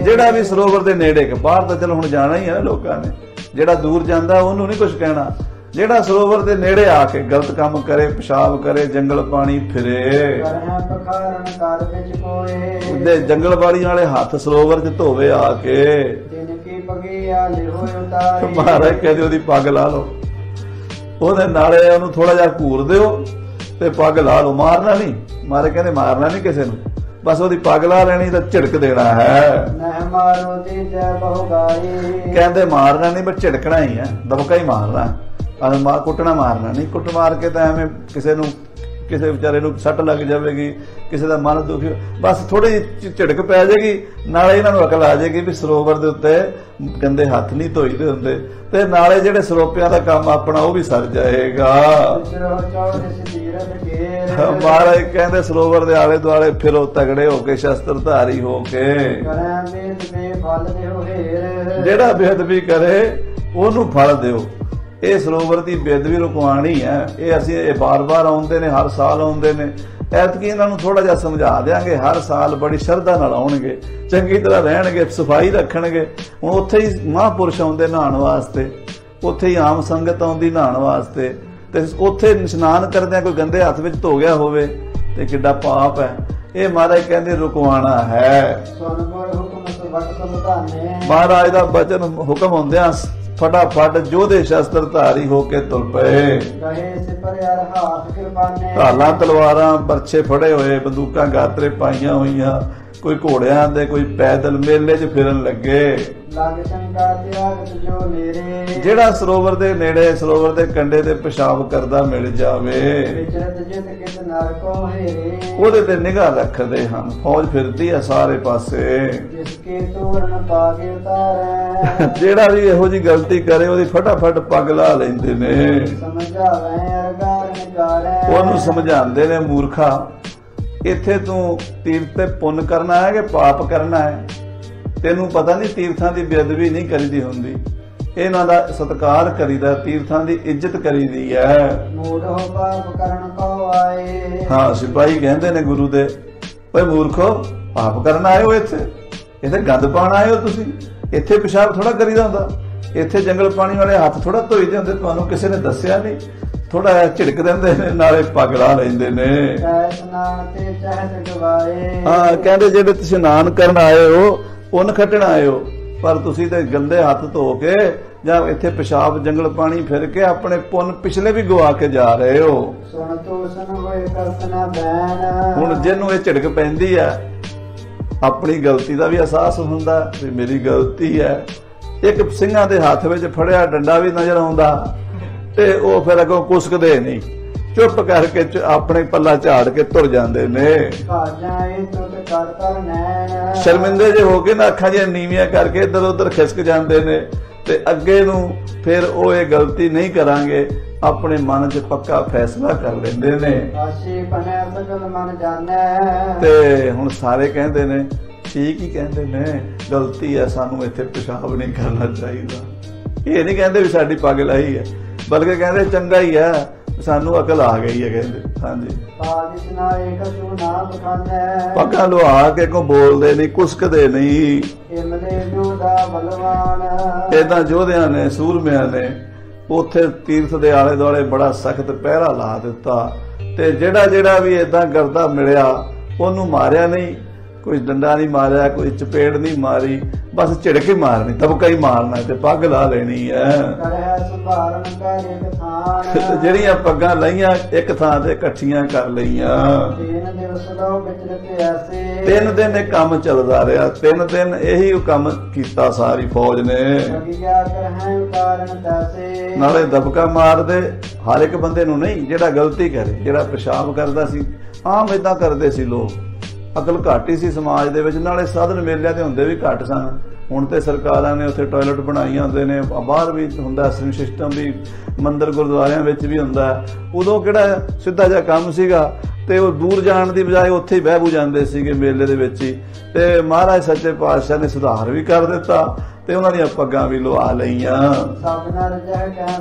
ਜਿਹੜਾ ਵੀ ਸਰੋਵਰ ਦੇ ਨੇੜੇ, ਬਾਹਰ ਤਾਂ ਚਲ ਹੁਣ ਜਾਣਾ ਹੀ ਹੈ ਨਾ ਲੋਕਾਂ ਨੇ, ਜਿਹੜਾ ਦੂਰ ਜਾਂਦਾ ਉਹਨੂੰ ਨਹੀਂ ਕੁਝ ਕਹਿਣਾ। ਜਿਹੜਾ ਸਰੋਵਰ ਦੇ ਨੇੜੇ ਆ ਕੇ ਗਲਤ ਕੰਮ ਕਰੇ, ਪਿਸ਼ਾਬ ਕਰੇ, ਜੰਗਲ ਪਾਣੀ ਫਿਰੇ, ਉਹਦੇ ਜੰਗਲ ਬਾੜੀ ਵਾਲੇ ਹੱਥ ਸਰੋਵਰ 'ਚ ਧੋਵੇ ਆ ਕੇ, ਮਹਾਰਾਜ ਕਹਿੰਦੇ ਉਹਦੀ ਪੱਗ ਲਾ ਲਓ, ਉਹਦੇ ਨਾਲੇ ਉਹਨੂੰ ਥੋੜਾ ਜਿਹਾ ਘੂਰ ਦਿਓ ਤੇ ਪੱਗ ਲਾ ਲਓ। ਮਾਰਨਾ ਨਹੀਂ, ਮਹਾਰਾਜ ਕਹਿੰਦੇ ਮਾਰਨਾ ਨਹੀਂ ਕਿਸੇ ਨੂੰ, ਬਸ ਉਹਦੀ ਪੱਗ ਲਾ ਲੈਣੀ ਤਾਂ ਝਿੜਕ ਦੇਣਾ ਹੈ। ਕਹਿੰਦੇ ਮਾਰਨਾ ਨਹੀਂ, ਬਸ ਝਿੜਕਣਾ ਹੀ ਹੈ, ਦਬਕਾ ਹੀ ਮਾਰਨਾ, ਕੁੱਟਣਾ ਮਾਰਨਾ ਨਹੀਂ। ਕੁੱਟ ਮਾਰ ਕੇ ਤਾਂ ਐਵੇਂ ਕਿਸੇ ਨੂੰ, ਕਿਸੇ ਵਿਚਾਰੇ ਨੂੰ ਸੱਟ ਲੱਗ ਜਾਵੇਗੀ, ਕਿਸੇ ਦਾ ਮਨ ਦੁਖੀ, ਬਸ ਥੋੜੀ ਜਿਹੀ ਝਿੜਕ ਪੈ ਜਾਏਗੀ, ਨਾਲੇ ਇਹਨਾਂ ਨੂੰ ਅਕਲ ਆ ਜਾਏਗੀ ਵੀ ਸਰੋਵਰ ਦੇ ਉੱਤੇ ਗੰਦੇ ਹੱਥ ਨਹੀਂ ਧੋਈਦੇ ਹੁੰਦੇ, ਤੇ ਨਾਲੇ ਜਿਹੜੇ ਸਰੋਪਿਆਂ ਦਾ ਕੰਮ ਆਪਣਾ ਉਹ ਵੀ ਸਰ ਜਾਏਗਾ। ਮਹਾਰਾਜ ਕਹਿੰਦੇ ਸਰੋਵਰ ਦੇ ਆਲੇ ਦੁਆਲੇ ਫਿਰੋ ਤਗੜੇ ਹੋ ਕੇ, ਸ਼ਸਤਰ ਧਾਰੀ ਹੋ ਕੇ। ਜਿਹੜਾ ਬੇਅਦਬੀ ਕਰੇ ਉਹਨੂੰ ਫਲ ਦਿਓ। ਇਹ ਸਰੋਵਰ ਦੀ ਬੇਅਦਬੀ ਰੁਕਵਾਣੀ ਹੈ। ਇਹ ਅਸੀਂ ਇਹ ਬਾਰ-ਬਾਰ ਆਉਂਦੇ ਨੇ, ਹਰ ਸਾਲ ਆਉਂਦੇ ਨੇ। ਐਤਕੀ ਇਹਨਾਂ ਨੂੰ ਥੋੜਾ ਜਿਹਾ ਸਮਝਾ ਦਿਆਂਗੇ, ਹਰ ਸਾਲ ਬੜੀ ਸ਼ਰਧਾ ਨਾਲ ਆਉਣਗੇ, ਚੰਗੀ ਤਰ੍ਹਾਂ ਰਹਿਣਗੇ, ਸਫਾਈ ਰੱਖਣਗੇ। ਹੁਣ ਉੱਥੇ ਹੀ ਮਹਾਂਪੁਰਸ਼ ਆਉਂਦੇ ਨਹਾਉਣ ਵਾਸਤੇ, ਉੱਥੇ ਹੀ ਆਮ ਸੰਗਤ ਆਉਂਦੀ ਨਹਾਉਣ ਵਾਸਤੇ, ਤੇ ਉੱਥੇ ਇਸ਼ਨਾਨ ਕਰਦਿਆਂ ਕੋਈ ਗੰਦੇ ਹੱਥ ਵਿੱਚ ਧੋ ਗਿਆ ਹੋਵੇ ਤੇ ਕਿੱਡਾ ਪਾਪ ਹੈ। ਇਹ ਮਹਾਰਾਜ ਕਹਿੰਦੇ ਰੁਕਵਾਣਾ ਹੈ। ਮਹਾਰਾਜ ਦਾ ਬਚਨ ਹੁਕਮ ਹੁੰਦਿਆਂ ਫਟਾਫਟ ਜੋਧੇ ਸ਼ਸਤਰ ਧਾਰੀ ਹੋ ਕੇ ਤੁਰ ਪਏ। ਢਾਲਾਂ, ਤਲਵਾਰਾਂ, ਬਰਛੇ ਫੜੇ ਹੋਏ, ਬੰਦੂਕਾਂ ਗਾਤਰੇ ਪਾਈਆਂ ਹੋਈਆਂ, ਕੋਈ ਘੋੜਿਆਂ ਦੇ, ਕੋਈ ਪੈਦਲ ਮੇਲੇ 'ਚ ਫਿਰਨ ਲੱਗੇ। ਜਿਹੜਾ ਸਰੋਵਰ ਦੇ ਨੇੜੇ, ਸਰੋਵਰ ਦੇ ਕੰਢੇ ਤੇ ਪਿਸ਼ਾਬ ਕਰਦਾ ਮਿਲ ਜਾਵੇ, ਉਹਦੇ ਤੇ ਨਿਗਾਹ ਰੱਖਦੇ ਹਨ। ਫੌਜ ਫਿਰਦੀ ਹੈ ਸਾਰੇ ਪਾਸੇ। ਜਿਹੜਾ ਵੀ ਇਹੋ ਜਿਹੀ ਗਲਤੀ ਕਰੇ ਉਹਦੀ ਫਟਾਫਟ ਪੱਗ ਲਾ ਲੈਂਦੇ ਨੇ, ਉਹਨੂੰ ਸਮਝਾਉਂਦੇ ਨੇ, ਮੂਰਖਾ ਇੱਥੇ ਤੂੰ ਤੀਰਥ ਤੇ ਪੁੰਨ ਕਰਨਾ ਹੈ ਕਿ ਪਾਪ ਕਰਨਾ ਹੈ? ਤੈਨੂੰ ਪਤਾ ਨਹੀਂ ਤੀਰਥਾਂ ਦੀ ਬੇਅਦਬੀ ਨਹੀਂ ਕਰੀਦੀ ਹੁੰਦੀ, ਇਹਨਾਂ ਦਾ ਸਤਿਕਾਰ ਕਰੀਦਾ, ਤੀਰਥਾਂ ਦੀ ਇੱਜ਼ਤ ਕਰੀਦੀ ਹੈ। ਹਾਂ, ਸਿਪਾਹੀ ਕਹਿੰਦੇ ਨੇ ਗੁਰੂ ਦੇ, ਓਏ ਮੂਰਖੋ, ਪਾਪ ਕਰਨ ਆਏ ਹੋ, ਇੱਥੇ ਗੰਦ ਪਾਣ ਆਏ ਹੋ ਤੁਸੀਂ, ਇੱਥੇ ਪਿਸ਼ਾਬ ਥੋੜਾ ਕਰੀਦਾ ਹੁੰਦਾ, ਇੱਥੇ ਜੰਗਲ ਪਾਣੀ ਵਾਲੇ ਹੱਥ ਥੋੜਾ ਧੋਈਦੇ ਹੁੰਦੇ, ਤੁਹਾਨੂੰ ਕਿਸੇ ਨੇ ਦੱਸਿਆ ਨਹੀਂ। ਥੋੜਾ ਜਿਹਾ ਝਿੜਕ ਦਿੰਦੇ ਨੇ, ਨਾਲੇ ਪੱਗ ਲਾ ਲੈਂਦੇ ਨੇ। ਹਾਂ, ਕਹਿੰਦੇ ਜਿਹੜੇ ਤੁਸੀਂ ਇਸ਼ਨਾਨ ਕਰਨ ਆਏ ਹੋ, ਪੁੰਨ ਖੱਟਣ ਆਏ ਹੋ, ਪਰ ਤੁਸੀਂ ਤੇ ਗੰਦੇ ਹੱਥ ਧੋ ਕੇ ਜਾਂ ਇੱਥੇ ਪਿਸ਼ਾਬ ਜੰਗਲ ਪਾਣੀ ਫਿਰ ਕੇ ਆਪਣੇ ਪੁੰਨ ਪਿਛਲੇ ਵੀ ਗਵਾ ਕੇ ਜਾ ਰਹੇ ਹੋ। ਹੁਣ ਜਿਹਨੂੰ ਇਹ ਝਿੜਕ ਪੈਂਦੀ ਹੈ, ਆਪਣੀ ਗਲਤੀ ਦਾ ਵੀ ਅਹਿਸਾਸ ਹੁੰਦਾ ਵੀ ਮੇਰੀ ਗਲਤੀ ਹੈ। ਇੱਕ ਸਿੰਘਾਂ ਦੇ ਹੱਥ ਵਿੱਚ ਫੜਿਆ ਡੰਡਾ ਵੀ ਨਜ਼ਰ ਆਉਂਦਾ ਤੇ ਉਹ ਫਿਰ ਅੱਗੋਂ ਕੁਸਕਦੇ ਨਹੀਂ, ਚੁੱਪ ਕਰਕੇ ਆਪਣੇ ਪੱਲਾ ਝਾੜ ਕੇ ਤੁਰ ਜਾਂਦੇ ਨੇ। ਸ਼ਰਮਿੰਦੇ ਜੇ ਹੋ ਕੇ ਨਾ ਅੱਖਾਂ ਜਿਹੀਆਂ ਨੀਵੀਆਂ ਕਰਕੇ ਇੱਧਰ ਉੱਧਰ ਖਿਸਕ ਜਾਂਦੇ ਨੇ, ਤੇ ਅੱਗੇ ਨੂੰ ਫਿਰ ਉਹ ਇਹ ਗਲਤੀ ਨਹੀਂ ਕਰਾਂਗੇ, ਆਪਣੇ ਮਨ 'ਚ ਪੱਕਾ ਫੈਸਲਾ ਕਰ ਲੈਂਦੇ ਨੇ। ਤੇ ਹੁਣ ਸਾਰੇ ਕਹਿੰਦੇ ਨੇ, ਠੀਕ ਹੀ ਕਹਿੰਦੇ ਨੇ, ਗਲਤੀ ਹੈ, ਸਾਨੂੰ ਇੱਥੇ ਪਿਸ਼ਾਬ ਨਹੀਂ ਕਰਨਾ ਚਾਹੀਦਾ। ਇਹ ਨਹੀਂ ਕਹਿੰਦੇ ਵੀ ਸਾਡੀ ਪੱਗ ਲਾਈ ਹੈ, ਬਲਕਿ ਕਹਿੰਦੇ ਚੰਗਾ ਹੀ ਹੈ, ਸਾਨੂੰ ਅਕਲ ਆ ਗਈ ਹੈ। ਕਹਿੰਦੇ ਹਾਂਜੀ, ਪੱਗਾਂ ਲੁਹਾ ਕੇ ਕੋ ਬੋਲਦੇ ਨਹੀਂ, ਕੁਸਕਦੇ ਨਹੀਂ। ਏਦਾਂ ਯੋਧਿਆਂ ਨੇ, ਸੂਰਮਿਆਂ ਨੇ ਉੱਥੇ ਤੀਰਥ ਦੇ ਆਲੇ ਦੁਆਲੇ ਬੜਾ ਸਖਤ ਪਹਿਰਾ ਲਾ ਦਿੱਤਾ, ਤੇ ਜਿਹੜਾ ਵੀ ਏਦਾਂ ਕਰਦਾ ਮਿਲਿਆ ਉਹਨੂੰ ਮਾਰਿਆ ਨਹੀਂ, कोई डंडा नहीं मारिया, कोई चपेड़ नहीं मारी, बस झिड़क ही मारनी, दबका ही मारना ते पग ला लेनी है। ਜਿਹੜੀਆਂ ਪੱਗਾਂ ਲਈਆਂ ਇੱਕ ਥਾਂ ਤੇ ਇਕੱਠੀਆਂ ਕਰ ਲਈਆਂ। 3 ਦਿਨ ਇਹ ਕੰਮ ਚੱਲਦਾ ਰਿਹਾ, 3 ਦਿਨ ਇਹੀ ਕੰਮ ਕੀਤਾ ਸਾਰੀ ਫੌਜ ਨੇ। ਨਾਲੇ ਦਬਕਾ ਮਾਰਦੇ ਹਰ ਇੱਕ ਬੰਦੇ ਨੂੰ ਨਹੀਂ, ਜਿਹੜਾ ਗਲਤੀ ਕਰੇ, ਜਿਹੜਾ ਪਿਸ਼ਾਬ ਕਰਦਾ ਸੀ, ਆਮ ਏਦਾਂ ਕਰਦੇ ਸੀ ਲੋਕ, ਅਕਲ ਘੱਟ ਹੀ ਸੀ ਸਮਾਜ ਦੇ ਵਿੱਚ। ਨਾਲੇ ਸਾਧਨ ਮੇਲਿਆਂ ਤੇ ਹੁੰਦੇ ਵੀ ਘੱਟ ਸਨ। ਹੁਣ ਤੇ ਸਰਕਾਰਾਂ ਨੇ ਉੱਥੇ ਟਾਇਲਟ ਬਣਾਈਆਂ ਹੁੰਦੇ ਨੇ, ਬਾਹਰ ਵੀ ਹੁੰਦਾ ਸਿਸਟਮ ਵੀ, ਮੰਦਿਰ ਗੁਰਦੁਆਰਿਆਂ ਵਿੱਚ ਵੀ ਹੁੰਦਾ। ਉਦੋਂ ਕਿਹੜਾ ਸਿੱਧਾ ਜਿਹਾ ਕੰਮ ਸੀਗਾ, ਤੇ ਉਹ ਦੂਰ ਜਾਣ ਦੀ ਬਜਾਏ ਉੱਥੇ ਹੀ ਬਹਿ ਜਾਂਦੇ ਸੀਗੇ ਮੇਲੇ ਦੇ ਵਿੱਚ ਹੀ। ਤੇ ਮਹਾਰਾਜ ਸੱਚੇ ਪਾਤਸ਼ਾਹ ਨੇ ਸੁਧਾਰ ਵੀ ਕਰ ਦਿੱਤਾ ਤੇ ਉਹਨਾਂ ਦੀਆਂ ਪੱਗਾਂ ਵੀ ਲਵਾ ਲਈਆਂ।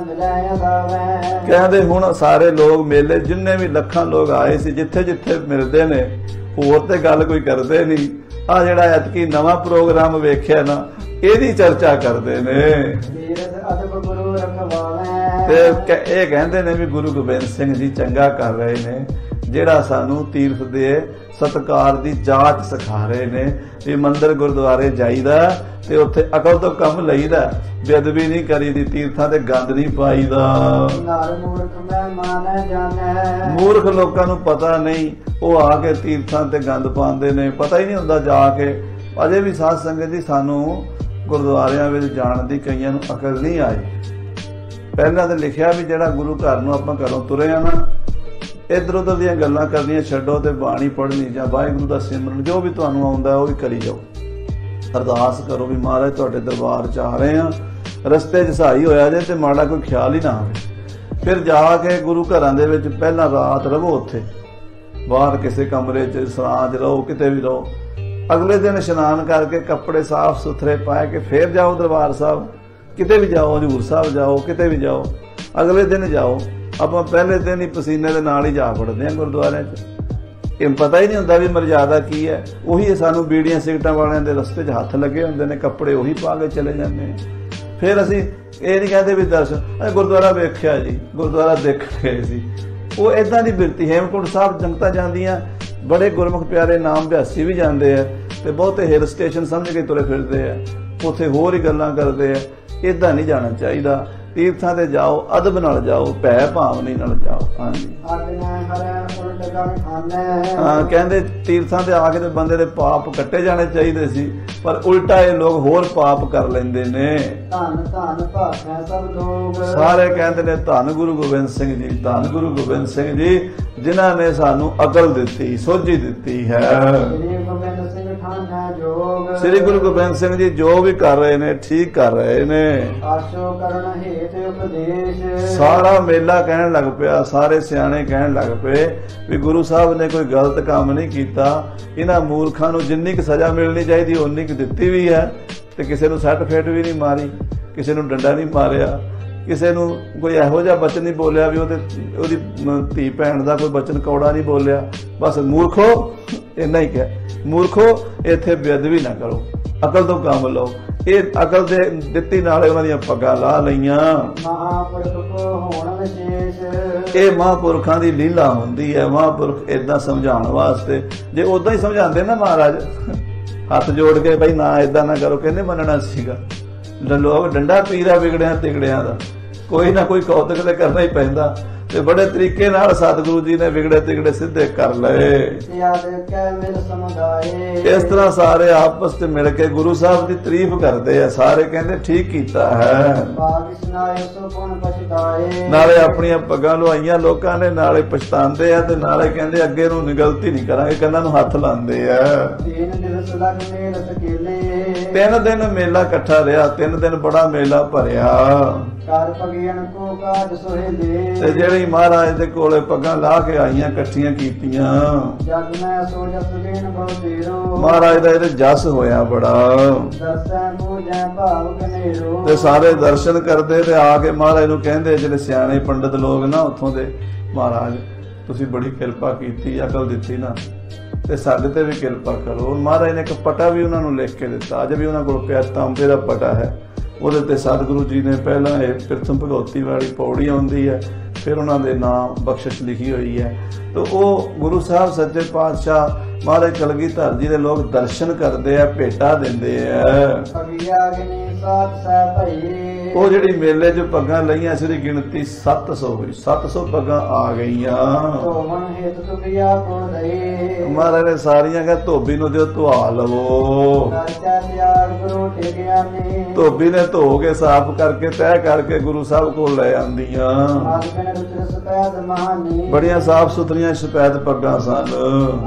ਕਹਿੰਦੇ ਹੁਣ ਸਾਰੇ ਲੋਕ ਮੇਲੇ, ਜਿੰਨੇ ਵੀ ਲੱਖਾਂ ਲੋਕ ਆਏ ਸੀ, ਜਿੱਥੇ ਜਿੱਥੇ ਮਿਲਦੇ ਨੇ, ਹੋਰ ਤੇ ਗੱਲ ਕੋਈ ਕਰਦੇ ਨਹੀਂ। ਆ ਜਿਹੜਾ ਐਤਕੀ ਨਵਾਂ ਪ੍ਰੋਗਰਾਮ ਵੇਖਿਆ ਨਾ, ਇਹਦੀ ਚਰਚਾ ਕਰਦੇ ਨੇ ਤੇ ਇਹ ਕਹਿੰਦੇ ਨੇ ਵੀ ਗੁਰੂ ਗੋਬਿੰਦ ਸਿੰਘ ਜੀ ਚੰਗਾ ਕਰ ਰਹੇ ਨੇ, ਜਿਹੜਾ ਸਾਨੂੰ ਤੀਰਥ ਦੇ ਸਤਿਕਾਰ ਦੀ ਜਾਂਚ ਸਿਖਾ ਰਹੇ ਨੇ ਵੀ ਮੰਦਿਰ ਗੁਰਦੁਆਰੇ ਜਾਈਦਾ ਤੇ ਉੱਥੇ ਅਕਲ ਤੋਂ ਕੰਮ ਲਈਦਾ, ਬੇਅਦਬੀ ਨਹੀਂ ਕਰੀਦੀ, ਤੀਰਥਾਂ ਤੇ ਗੰਦ ਨਹੀਂ ਪਾਈਦਾ। ਮੂਰਖ ਲੋਕਾਂ ਨੂੰ ਪਤਾ ਨਹੀਂ, ਉਹ ਆ ਕੇ ਤੀਰਥਾਂ ਤੇ ਗੰਦ ਪਾਉਂਦੇ ਨੇ, ਪਤਾ ਹੀ ਨਹੀਂ ਹੁੰਦਾ ਜਾ ਕੇ। ਅਜੇ ਵੀ ਸਾਧ ਸੰਗਤ ਜੀ ਸਾਨੂੰ ਗੁਰਦੁਆਰਿਆਂ ਵਿੱਚ ਜਾਣ ਦੀ ਕਈਆਂ ਨੂੰ ਅਕਲ ਨਹੀਂ ਆਈ। ਪਹਿਲਾਂ ਤਾਂ ਲਿਖਿਆ ਵੀ ਜਿਹੜਾ ਗੁਰੂ ਘਰ ਨੂੰ ਆਪਾਂ ਘਰੋਂ ਤੁਰੇ ਆ ਨਾ, ਇੱਧਰ ਉੱਧਰ ਦੀਆਂ ਗੱਲਾਂ ਕਰਨੀਆਂ ਛੱਡੋ ਤੇ ਬਾਣੀ ਪੜ੍ਹਨੀ ਜਾਂ ਵਾਹਿਗੁਰੂ ਦਾ ਸਿਮਰਨ ਜੋ ਵੀ ਤੁਹਾਨੂੰ ਆਉਂਦਾ ਉਹ ਵੀ ਕਰੀ ਜਾਓ। ਅਰਦਾਸ ਕਰੋ ਵੀ ਮਹਾਰਾਜ ਤੁਹਾਡੇ ਦਰਬਾਰ 'ਚ ਆ ਰਹੇ ਆ, ਰਸਤੇ 'ਚ ਸਹਾਈ ਹੋਇਆ ਜੇ ਤੇ ਮਾੜਾ ਕੋਈ ਖਿਆਲ ਹੀ ਨਾ ਆਵੇ। ਫਿਰ ਜਾ ਕੇ ਗੁਰੂ ਘਰਾਂ ਦੇ ਵਿੱਚ ਪਹਿਲਾਂ ਰਾਤ ਰਹੋ, ਉੱਥੇ ਬਾਹਰ ਕਿਸੇ ਕਮਰੇ 'ਚ ਸਰਾਂ 'ਚ ਰਹੋ, ਕਿਤੇ ਵੀ ਰਹੋ। ਅਗਲੇ ਦਿਨ ਇਸ਼ਨਾਨ ਕਰਕੇ ਕੱਪੜੇ ਸਾਫ਼ ਸੁਥਰੇ ਪਾ ਕੇ ਫੇਰ ਜਾਓ ਦਰਬਾਰ ਸਾਹਿਬ, ਕਿਤੇ ਵੀ ਜਾਓ, ਹਜ਼ੂਰ ਸਾਹਿਬ ਜਾਓ, ਕਿਤੇ ਵੀ ਜਾਓ, ਅਗਲੇ ਦਿਨ ਜਾਓ। ਆਪਾਂ ਪਹਿਲੇ ਦਿਨ ਹੀ ਪਸੀਨੇ ਦੇ ਨਾਲ ਹੀ ਜਾ ਵੜਦੇ ਹਾਂ ਗੁਰਦੁਆਰਿਆਂ 'ਚ। ਇਹ ਪਤਾ ਹੀ ਨਹੀਂ ਹੁੰਦਾ ਵੀ ਮਰਜ਼ਾਦਾ ਕੀ ਹੈ। ਉਹੀ ਸਾਨੂੰ ਬੀੜੀਆਂ ਸਿਗਰਟਾਂ ਵਾਲਿਆਂ ਦੇ ਰਸਤੇ 'ਚ ਹੱਥ ਲੱਗੇ ਹੁੰਦੇ ਨੇ, ਕੱਪੜੇ ਉਹੀ ਪਾ ਕੇ ਚਲੇ ਜਾਂਦੇ ਨੇ। ਫਿਰ ਅਸੀਂ ਇਹ ਨਹੀਂ ਕਹਿੰਦੇ ਵੀ ਦਰਸ਼ਨ ਗੁਰਦੁਆਰਾ ਵੇਖਿਆ ਜੀ, ਗੁਰਦੁਆਰਾ ਦੇਖ ਗਏ ਸੀ। ਉਹ ਏਦਾਂ ਦੀ ਬਿਰਤੀ। ਹੇਮਕੁੰਟ ਸਾਹਿਬ ਜੰਗਤਾਂ ਜਾਂਦੀਆਂ, ਬੜੇ ਗੁਰਮੁਖ ਪਿਆਰੇ ਨਾਮ ਅਭਿਆਸੀ ਵੀ ਜਾਂਦੇ ਆ ਤੇ ਬਹੁਤੇ ਹਿਲ ਸਟੇਸ਼ਨ ਸਮਝ ਕੇ ਤੁਰੇ ਫਿਰਦੇ ਆ, ਉੱਥੇ ਹੋਰ ਹੀ ਗੱਲਾਂ ਕਰਦੇ ਆ। ਏਦਾਂ ਨਹੀਂ ਜਾਣਾ ਚਾਹੀਦਾ। ਤੀਰਥਾਂ ਤੇ ਜਾਓ, ਅਦਬ ਨਾਲ ਜਾਓ, ਭੈ ਭਾਵਨੀ ਨਾਲ ਜਾਓ। ਹਾਂਜੀ ਹਾਂ, ਕਹਿੰਦੇ ਤੀਰਥਾਂ ਤੇ ਆ ਕੇ ਤੇ ਬੰਦੇ ਦੇ ਪਾਪ ਕੱਟੇ ਜਾਣੇ ਚਾਹੀਦੇ ਸੀ, ਪਰ ਉਲਟਾ ਇਹ ਲੋਕ ਹੋਰ ਪਾਪ ਕਰ ਲੈਂਦੇ ਨੇ। ਸਾਰੇ ਕਹਿੰਦੇ ਨੇ ਧੰਨ ਗੁਰੂ ਗੋਬਿੰਦ ਸਿੰਘ ਜੀ, ਧੰਨ ਗੁਰੂ ਗੋਬਿੰਦ ਸਿੰਘ ਜੀ, ਜਿਨ੍ਹਾਂ ਨੇ ਸਾਨੂੰ ਅਕਲ ਦਿੱਤੀ, ਸੋਝੀ ਦਿੱਤੀ ਹੈ। ਸ੍ਰੀ ਗੁਰੂ ਗੋਬਿੰਦ ਸਿੰਘ ਜੀ ਜੋ ਵੀ ਕਰ ਰਹੇ ਨੇ ਠੀਕ ਕਰ ਰਹੇ ਨੇ। ਸਾਰਾ ਮੇਲਾ ਕਹਿਣ ਲੱਗ ਪਿਆ, ਸਾਰੇ ਸਿਆਣੇ ਕਹਿਣ ਲੱਗ ਪਏ ਵੀ ਗੁਰੂ ਸਾਹਿਬ ਨੇ ਕੋਈ ਗਲਤ ਕੰਮ ਨਹੀਂ ਕੀਤਾ। ਇਹਨਾਂ ਮੂਰਖਾਂ ਨੂੰ ਜਿੰਨੀ ਕੁ ਸਜ਼ਾ ਮਿਲਣੀ ਚਾਹੀਦੀ ਉਨੀ ਕੁ ਦਿੱਤੀ ਵੀ ਹੈ, ਤੇ ਕਿਸੇ ਨੂੰ ਸੱਟ ਫੇਟ ਵੀ ਨਹੀਂ ਮਾਰੀ, ਕਿਸੇ ਨੂੰ ਡੰਡਾ ਨਹੀਂ ਮਾਰਿਆ, ਕਿਸੇ ਨੂੰ ਕੋਈ ਇਹੋ ਜਿਹਾ ਬਚਨ ਨਹੀਂ ਬੋਲਿਆ ਵੀ ਉਹਦੀ ਧੀ ਭੈਣ ਦਾ ਕੋਈ ਬਚਨ ਕੌੜਾ ਨਹੀਂ ਬੋਲਿਆ। ਬਸ ਮੂਰਖੋ, ਇੰਨਾ ਹੀ ਕਿਹਾ, ਮੂਰਖੋ ਇੱਥੇ ਬੇਅਦਬੀ ਨਾ ਕਰੋ, ਅਕਲ ਤੋਂ ਕੰਮ ਲਓ। ਇਹ ਅਕਲ ਦੇ ਦਿੱਤੀ ਨਾਲ ਉਹਨਾਂ ਦੀਆਂ ਪੱਗਾਂ ਲਾ ਲਈਆਂ। ਇਹ ਮਹਾਂਪੁਰਖਾਂ ਦੀ ਲੀਲਾ ਹੁੰਦੀ ਹੈ। ਮਹਾਂਪੁਰਖ ਏਦਾਂ ਸਮਝਾਉਣ ਵਾਸਤੇ, ਜੇ ਓਦਾਂ ਹੀ ਸਮਝਾਉਂਦੇ ਨਾ ਮਹਾਰਾਜ ਹੱਥ ਜੋੜ ਕੇ ਬਈ ਨਾ ਏਦਾਂ ਨਾ ਕਰੋ, ਕਹਿੰਦੇ ਮੰਨਣਾ ਸੀਗਾ। ਲੋਕ ਡੰਡਾ ਪੀਰਾ ਵਿਗੜਿਆਂ ਤਿਗੜਿਆਂ ਦਾ, ਕੋਈ ਨਾ ਕੋਈ ਕੌਤਕ ਤੇ ਕਰਨਾ ਹੀ ਪੈਂਦਾ, ਤੇ ਬੜੇ ਤਰੀਕੇ ਨਾਲ ਸਤਿਗੁਰੂ ਜੀ ਨੇ ਵਿਗੜੇ ਤਿਗੜੇ ਸਿੱਧੇ ਕਰ ਲਏ। ਇਸ ਤਰ੍ਹਾਂ ਸਾਰੇ ਆਪਸ ਚ ਮਿਲ ਕੇ ਗੁਰੂ ਸਾਹਿਬ ਦੀ ਤਾਰੀਫ ਕਰਦੇ ਆ। ਸਾਰੇ ਕਹਿੰਦੇ ਠੀਕ ਕੀਤਾ ਹੈ। ਨਾਲੇ ਆਪਣੀਆਂ ਪੱਗਾਂ ਲਵਾਈਆਂ ਲੋਕਾਂ ਨੇ, ਨਾਲੇ ਪਛਤਾਉਂਦੇ ਆ, ਤੇ ਨਾਲੇ ਕਹਿੰਦੇ ਅੱਗੇ ਨੂੰ ਗਲਤੀ ਨਹੀਂ ਕਰਾਂਗੇ, ਕੰਨਾਂ ਨੂੰ ਹੱਥ ਲਾਉਂਦੇ ਆ। 3 ਦਿਨ ਮੇਲਾ ਇਕੱਠਾ ਰਿਹਾ, 3 ਦਿਨ ਬੜਾ ਮੇਲਾ ਭਰਿਆ। ਤੇ ਜਿਹੜੀ ਮਹਾਰਾਜ ਦੇ ਕੋਲੇ ਪੱਗਾਂ ਲਾ ਕੇ ਆਈਆਂ, ਇਕੱਠੀਆਂ ਕੀਤੀਆਂ, ਮਹਾਰਾਜ ਦਾ ਇਹਦੇ ਜਸ ਹੋਇਆ ਬੜਾ। ਤੇ ਸਾਰੇ ਦਰਸ਼ਨ ਕਰਦੇ ਤੇ ਆ ਕੇ ਮਹਾਰਾਜ ਨੂੰ ਕਹਿੰਦੇ, ਜਿਹੜੇ ਸਿਆਣੇ ਪੰਡਤ ਲੋਕ ਨਾ ਉੱਥੋਂ ਦੇ, ਮਹਾਰਾਜ ਤੁਸੀਂ ਬੜੀ ਕਿਰਪਾ ਕੀਤੀ, ਅਕਲ ਦਿੱਤੀ ਨਾ, ਤੇ ਸਾਡੇ ਤੇ ਵੀ ਕਿਰਪਾ ਕਰੋ। ਮਹਾਰਾਜ ਨੇ ਇੱਕ ਪਟਾ ਵੀ ਉਹਨਾਂ ਨੂੰ ਲਿਖ ਕੇ ਦਿੱਤਾ, ਅਜੇ ਵੀ ਉਹਨਾਂ ਕੋਲ ਪਿਆ, ਤਾਂਬੇ ਦਾ ਪਟਾ ਹੈ। ਉਹਦੇ ਤੇ ਸਤਿਗੁਰੂ ਜੀ ਨੇ ਪਹਿਲਾਂ ਇਹ ਪ੍ਰਥਮ ਭਗਉਤੀ ਵਾਲੀ ਪੌੜੀ ਆਉਂਦੀ ਹੈ, ਫਿਰ ਉਹਨਾਂ ਦੇ ਨਾਮ ਬਖਸ਼ਿਸ਼ ਲਿਖੀ ਹੋਈ ਹੈ। ਤੇ ਉਹ ਗੁਰੂ ਸਾਹਿਬ ਸੱਚੇ ਪਾਤਸ਼ਾਹ महाराज कलगीधर जी दे लोग दर्शन करते हैं, भेटा देंदे आ। ਅਗਿਆਗਨੀ ਸਾਤ ਸਹਿ ਭਈ ਉਹ ਜਿਹੜੀ ਮੇਲੇ 'ਚ ਪੱਗਾਂ ਲਈਆਂ ਸੀ, ਉਹਦੀ ਗਿਣਤੀ 700 ਹੋਈ। 700 ਪੱਗਾਂ ਆ ਗਈਆਂ। ਧੋਵਣ ਹੇਤ ਤੁਕਿਆ ਕੋ ਦਈ ਮਹਾਰਾਜ ਨੇ ਸਾਰੀਆਂ ਕਹਾ ਧੋਬੀ ਨੂੰ ਦਿਓ, ਧੁਆ ਲਵੋ। ਕਰਚਾ ਤਿਆਗ ਗੁਰੂ ਟਿਕਿਆਨੀ ਧੋਬੀ ਨੇ ਧੋ ਕੇ ਸਾਫ਼ ਕਰਕੇ ਤੈਅ ਕਰਕੇ ਗੁਰੂ ਸਾਹਿਬ ਕੋਲ ਲੈ ਆਂਦੀਆਂ। ਆਦਿਨ ਰੁਚਿ ਸਪੈਦ ਮਹਾਨੀ ਬੜੀਆਂ ਸਾਫ਼ ਸੁਥਰੀਆਂ ਸ਼ਪੈਦ ਪੱਗਾਂ ਸਨ।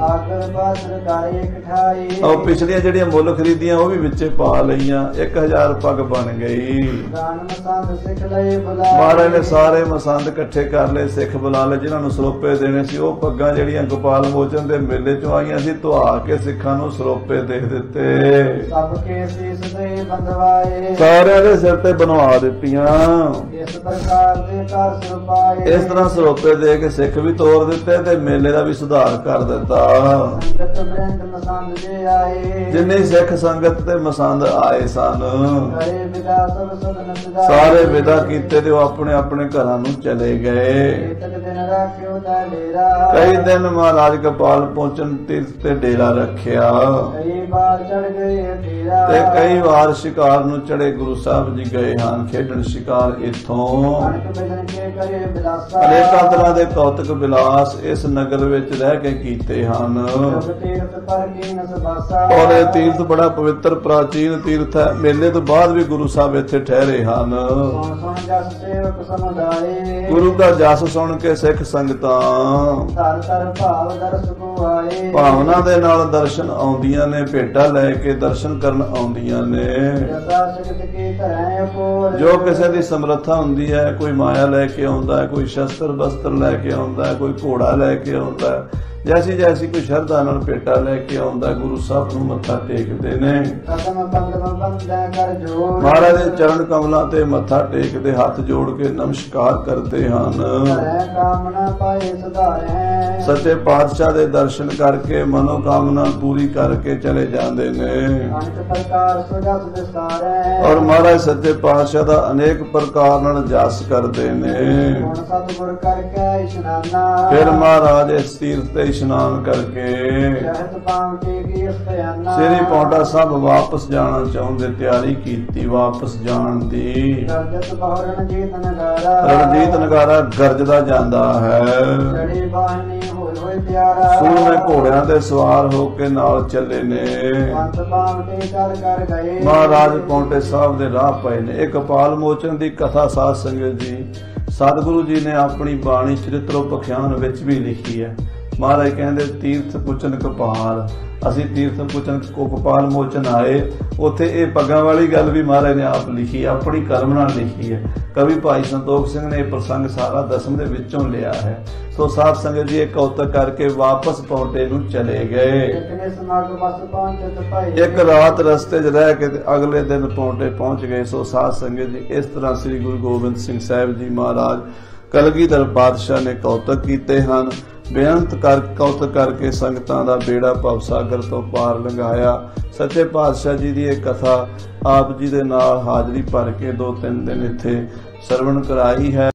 ਆਗਰ ਬਾਦਰ ਕਾਰੇ ਇਕਠਾਈ ਉਹ ਪਿਛਲੀਆਂ ਜਿਹੜੀਆਂ ਮੁੱਲ ਖਰੀਦੀਆਂ ਉਹ ਵੀ ਵਿੱਚੇ ਪਾ ਲਈਆਂ। 1000 ਪੱਗ ਬਣ ਗਈ। ਦਾਨ ਮਸੰਦ ਸਿੱਖ ਲਏ ਬੁਲਾ ਮਹਾਰਾਜ ਨੇ ਸਾਰੇ ਮਸੰਦ ਇਕੱਠੇ ਕਰ ਲਏ, ਸਿੱਖ ਬੁਲਾ ਲਏ ਜਿਨ੍ਹਾਂ ਨੂੰ ਸਰੋਪੇ ਦੇਣੇ ਸੀ। ਉਹ ਪੱਗਾਂ ਜਿਹੜੀਆਂ ਗੋਪਾਲ ਮੋਚਨ ਦੇ ਮੇਲੇ ਚੋਂ ਆਈਆਂ ਸੀ, ਧੁਆ ਕੇ ਸਿੱਖਾਂ ਨੂੰ ਸਰੋਪੇ ਦੇ ਦਿੱਤੇ। ਸਭ ਕੇ ਸੀਸ ਦੇ ਬੰਦਵਾਏ ਸਾਰਿਆਂ ਦੇ ਸਿਰ ਤੇ ਬਣਵਾ ਦਿੱਤੀਆਂ। ਇਸ ਪ੍ਰਕਾਰ ਦੇ ਕਰ ਸਰਪਾਏ ਇਸ ਤਰ੍ਹਾਂ ਸਰੋਪੇ ਦੇ ਕੇ ਸਿੱਖ ਵੀ ਤੋਰ ਦਿੱਤੇ ਤੇ ਮੇਲੇ ਦਾ ਵੀ ਸੁਧਾਰ ਕਰ ਦਿੱਤਾ। ਸੰਗਤ ਬ੍ਰਿੰਦ ਮਸੰਦ ਜੇ ਆਏ ਜਿੰਨੇ ਸਿੱਖ ਸੰਗਤ ਤੇ ਮਸੰਦ ਆਏ ਸਨ, ਕਰੇ ਵਿਦਾ ਸਭ ਸਦਨ ਸਦਾ ਸਾਰੇ ਵਿਦਾ ਕੀਤੇ ਤੇ ਉਹ ਆਪਣੇ ਆਪਣੇ ਘਰਾਂ ਨੂੰ ਚਲੇ ਗਏ। ਤਕ ਦਿਨ ਰਾਖਿਓ ਦਾ ਡੇਰਾ ਕਈ ਦਿਨ ਮਹਾਰਾਜ ਕਪਾਲ ਪਹੁੰਚਣ ਤੀਰਥ ਤੇ ਡੇਰਾ ਰੱਖਿਆ ਕਈ ਬਾਰ ਚੜ ਗਏ ਫੇਰਾ ਤੇ ਕਈ ਵਾਰ ਸ਼ਿਕਾਰ ਨੂੰ ਚੜੇ ਗੁਰੂ ਸਾਹਿਬ ਜੀ ਗਏ ਹਨ ਖੇਡਣ ਸ਼ਿਕਾਰ। ਇੱਥੋਂ ਅਣਖ ਬਿਜਨ ਕੇ ਕਰੇ ਬਿਲਾਸਾ ਅਨੇਕਾਂ ਤਰ੍ਹਾਂ ਦੇ ਕੌਤਕ ਵਿਲਾਸ ਇਸ ਨਗਰ ਵਿੱਚ ਰਹਿ ਕੇ ਕੀਤੇ ਹਨ। ਜਗ ਤੀਰਥ ਪਰ ਕੀਨ ਸਬਾਸਾ ਔਰ ਇਹ ਤੀਰਥ ਬੜਾ ਪਵਿੱਤਰ ਪ੍ਰਾਚੀਨ ਤੀਰਥ ਹੈ। ਮੇਲੇ ਤੋਂ ਬਾਅਦ ਵੀ ਗੁਰੂ ਸਾਹਿਬ ਇੱਥੇ ਠਹਿਰੇ ਹਨ। ਸੁਣ ਸੁਣ ਜਸ ਸੇਵਕ ਸਮੁਦਾਏ ਗੁਰੂ ਦਾ ਜਸ ਸੁਣ ਕੇ ਸਿੱਖ ਸੰਗਤਾਂ ਧਰ ਧਰ ਭਾਵ ਦਰਸ ਕੋ ਆਏ ਭਾਵਨਾ ਦੇ ਨਾਲ ਦਰਸ਼ਨ ਆਉਂਦੀਆਂ ਨੇ, ਭੇਟਾ ਲੈ ਕੇ ਦਰਸ਼ਨ ਕਰਨ ਆਉਂਦੀਆਂ ਨੇ। ਜਸਾ ਸਿਕਤ ਕੀ ਧਰੈ ਕੋਰ ਜੋ ਕਿਸੇ ਦੀ ਸਮਰੱਥਾ ਹੁੰਦੀ ਹੈ, ਕੋਈ ਮਾਇਆ ਲੈ ਕੇ ਆਉਂਦਾ ਹੈ, ਕੋਈ ਸ਼ਸਤਰ ਬਸਤਰ ਲੈ ਕੇ ਆਉਂਦਾ ਹੈ, ਕੋਈ ਘੋੜਾ ਲੈ ਕੇ ਆਉਂਦਾ ਹੈ, ਜੈਸੀ ਜੈਸੀ ਕੋਈ ਸ਼ਰਧਾ ਨਾਲ ਭੇਟਾ ਲੈ ਕੇ ਆਉਂਦਾ, ਗੁਰੂ ਸਾਹਿਬ ਨੂੰ ਮੱਥਾ ਟੇਕਦੇ ਨੇ। ਕਦਮ ਬੰਦਮ ਬੰਦੈ ਕਰ ਜੋੜ ਮਹਾਰਾਜ ਦੇ ਚਰਨ ਕਮਲਾਂ ਤੇ ਮੱਥਾ ਟੇਕਦੇ, ਹੱਥ ਜੋੜ ਕੇ ਨਮਸਕਾਰ ਕਰਦੇ ਹਨ। ਧਰੈ ਕਾਮਨਾ ਪਾਏ ਸੁਧਾਰੈ ਸੱਚੇ ਪਾਤਸ਼ਾਹ ਦੇ ਦਰਸ਼ਨ ਕਰਕੇ ਮਨੋਕਾਮਨਾ ਪੂਰੀ ਕਰਕੇ ਚਲੇ ਜਾਂਦੇ ਨੇ। ਅਨੇਕ ਪ੍ਰਕਾਰ ਸੋ ਜਸ ਵਿਸਤਾਰੈ ਔਰ ਮਹਾਰਾਜ ਸੱਚੇ ਪਾਤਸ਼ਾਹ ਦਾ ਅਨੇਕ ਪ੍ਰਕਾਰ ਨਾਲ ਜਸ ਕਰਦੇ ਨੇ। ਹੁਣ ਸਤਿਗੁਰ ਕਰਕੇ ਇਸ਼ਨਾਨਾ ਫਿਰ ਮਹਾਰਾਜ ਇਸ ਤੀਰਥ ਤੇ ਇਸ਼ਨਾਨ ਕਰਕੇ ਜਹਤ ਪਾਉ ਟੇਕੀ ਅਸਤਿਆਨਾ ਸ੍ਰੀ ਪੌਂਟਾ ਸਾਹਿਬ ਵਾਪਸ ਜਾਣਾ ਚਾਹੁੰਦੇ, ਤਿਆਰੀ ਕੀਤੀ ਵਾਪਸ ਜਾਣ ਦੀ। ਗਰਜਤ ਬਹੁਰਨ ਜੀਤ ਨਗਾਰਾ ਰਣਜੀਤ ਨਗਾਰਾ ਗਰਜਦਾ ਜਾਂਦਾ ਹੈ। ਜੜੀ ਬਾਹਨੀ ਹੋਏ ਹੋਏ ਪਿਆਰਾ ਸੂਰਮੇ ਘੋੜਿਆਂ ਤੇ ਸਵਾਰ ਹੋ ਕੇ ਨਾਲ ਚੱਲੇ ਨੇ। ਪੰਥ ਪਾਉ ਟੇ ਕਰ ਕਰ ਗਏ ਮਹਾਰਾਜ ਪੌਂਟੇ ਸਾਹਿਬ ਦੇ ਰਾਹ ਪਏ ਨੇ। ਇਹ ਕਪਾਲ ਮੋਚਨ ਦੀ ਕਥਾ ਸਾਧ ਸੰਗਤ ਜੀ ਸਤਿਗੁਰੂ ਜੀ ਨੇ ਆਪਣੀ ਬਾਣੀ ਚਰਿਤ੍ਰੋਪਖਿਆਨ ਵਿੱਚ ਵੀ ਲਿਖੀ ਹੈ। ਮਹਾਰਾਜ ਕਹਿੰਦੇ ਤੀਰਥ ਪੁੱਛਨ ਕਪਾਲ, ਅਸੀਂ ਤੀਰਥ ਪੁੱਛਨ ਕਪਾਲ ਮੋਚਨ ਆਏ। ਉੱਥੇ ਇਹ ਪੱਗਾਂ ਵਾਲੀ ਗੱਲ ਵੀ ਮਹਾਰਾਜ ਨੇ ਆਪ ਲਿਖੀ, ਆਪਣੀ ਕਲਮ ਨਾਲ ਲਿਖੀ ਹੈ। ਕਵੀ ਭਾਈ ਸੰਤੋਖ ਸਿੰਘ ਨੇ ਇਹ ਪ੍ਰਸੰਗ ਸਾਰਾ ਦਸਮ ਦੇ ਵਿੱਚੋਂ ਲਿਆ ਹੈ। ਸੋ ਸਾਧ ਸੰਗਤ ਜੀ ਇਹ ਕੌਤਕ ਕਰਕੇ ਵਾਪਸ ਪੌਂਟੇ ਨੂੰ ਚਲੇ ਗਏ। ਇਤਨੇ ਸਮਾਗ ਬਸ ਪਹੁੰਚਤ ਭਾਈ ਇੱਕ ਰਾਤ ਰਸਤੇ 'ਚ ਰਹਿ ਕੇ ਤੇ ਅਗਲੇ ਦਿਨ ਪੌਂਟੇ ਪਹੁੰਚ ਗਏ। ਸੋ ਸਾਧ ਸੰਗਤ ਜੀ ਇਸ ਤਰ੍ਹਾਂ ਸ੍ਰੀ ਗੁਰੂ ਗੋਬਿੰਦ ਸਿੰਘ ਸਾਹਿਬ ਜੀ ਮਹਾਰਾਜ ਕਲਗੀਧਰ ਪਾਤਸ਼ਾਹ ਨੇ ਕੌਤਕ ਕੀਤੇ ਹਨ। ਬੇਅੰਤ ਕੌਤਕ ਕਰਕੇ ਸੰਗਤਾਂ ਦਾ ਬੇੜਾ ਭਵ ਸਾਗਰ ਤੋਂ ਪਾਰ ਲੰਘਾਇਆ। ਸੱਚੇ ਪਾਤਸ਼ਾਹ ਜੀ ਦੀ ਇਹ ਕਥਾ ਆਪ ਜੀ ਦੇ ਨਾਲ ਹਾਜ਼ਰੀ ਭਰ ਕੇ 2-3 ਦਿਨ ਇੱਥੇ ਸਰਵਣ ਕਰਾਈ ਹੈ।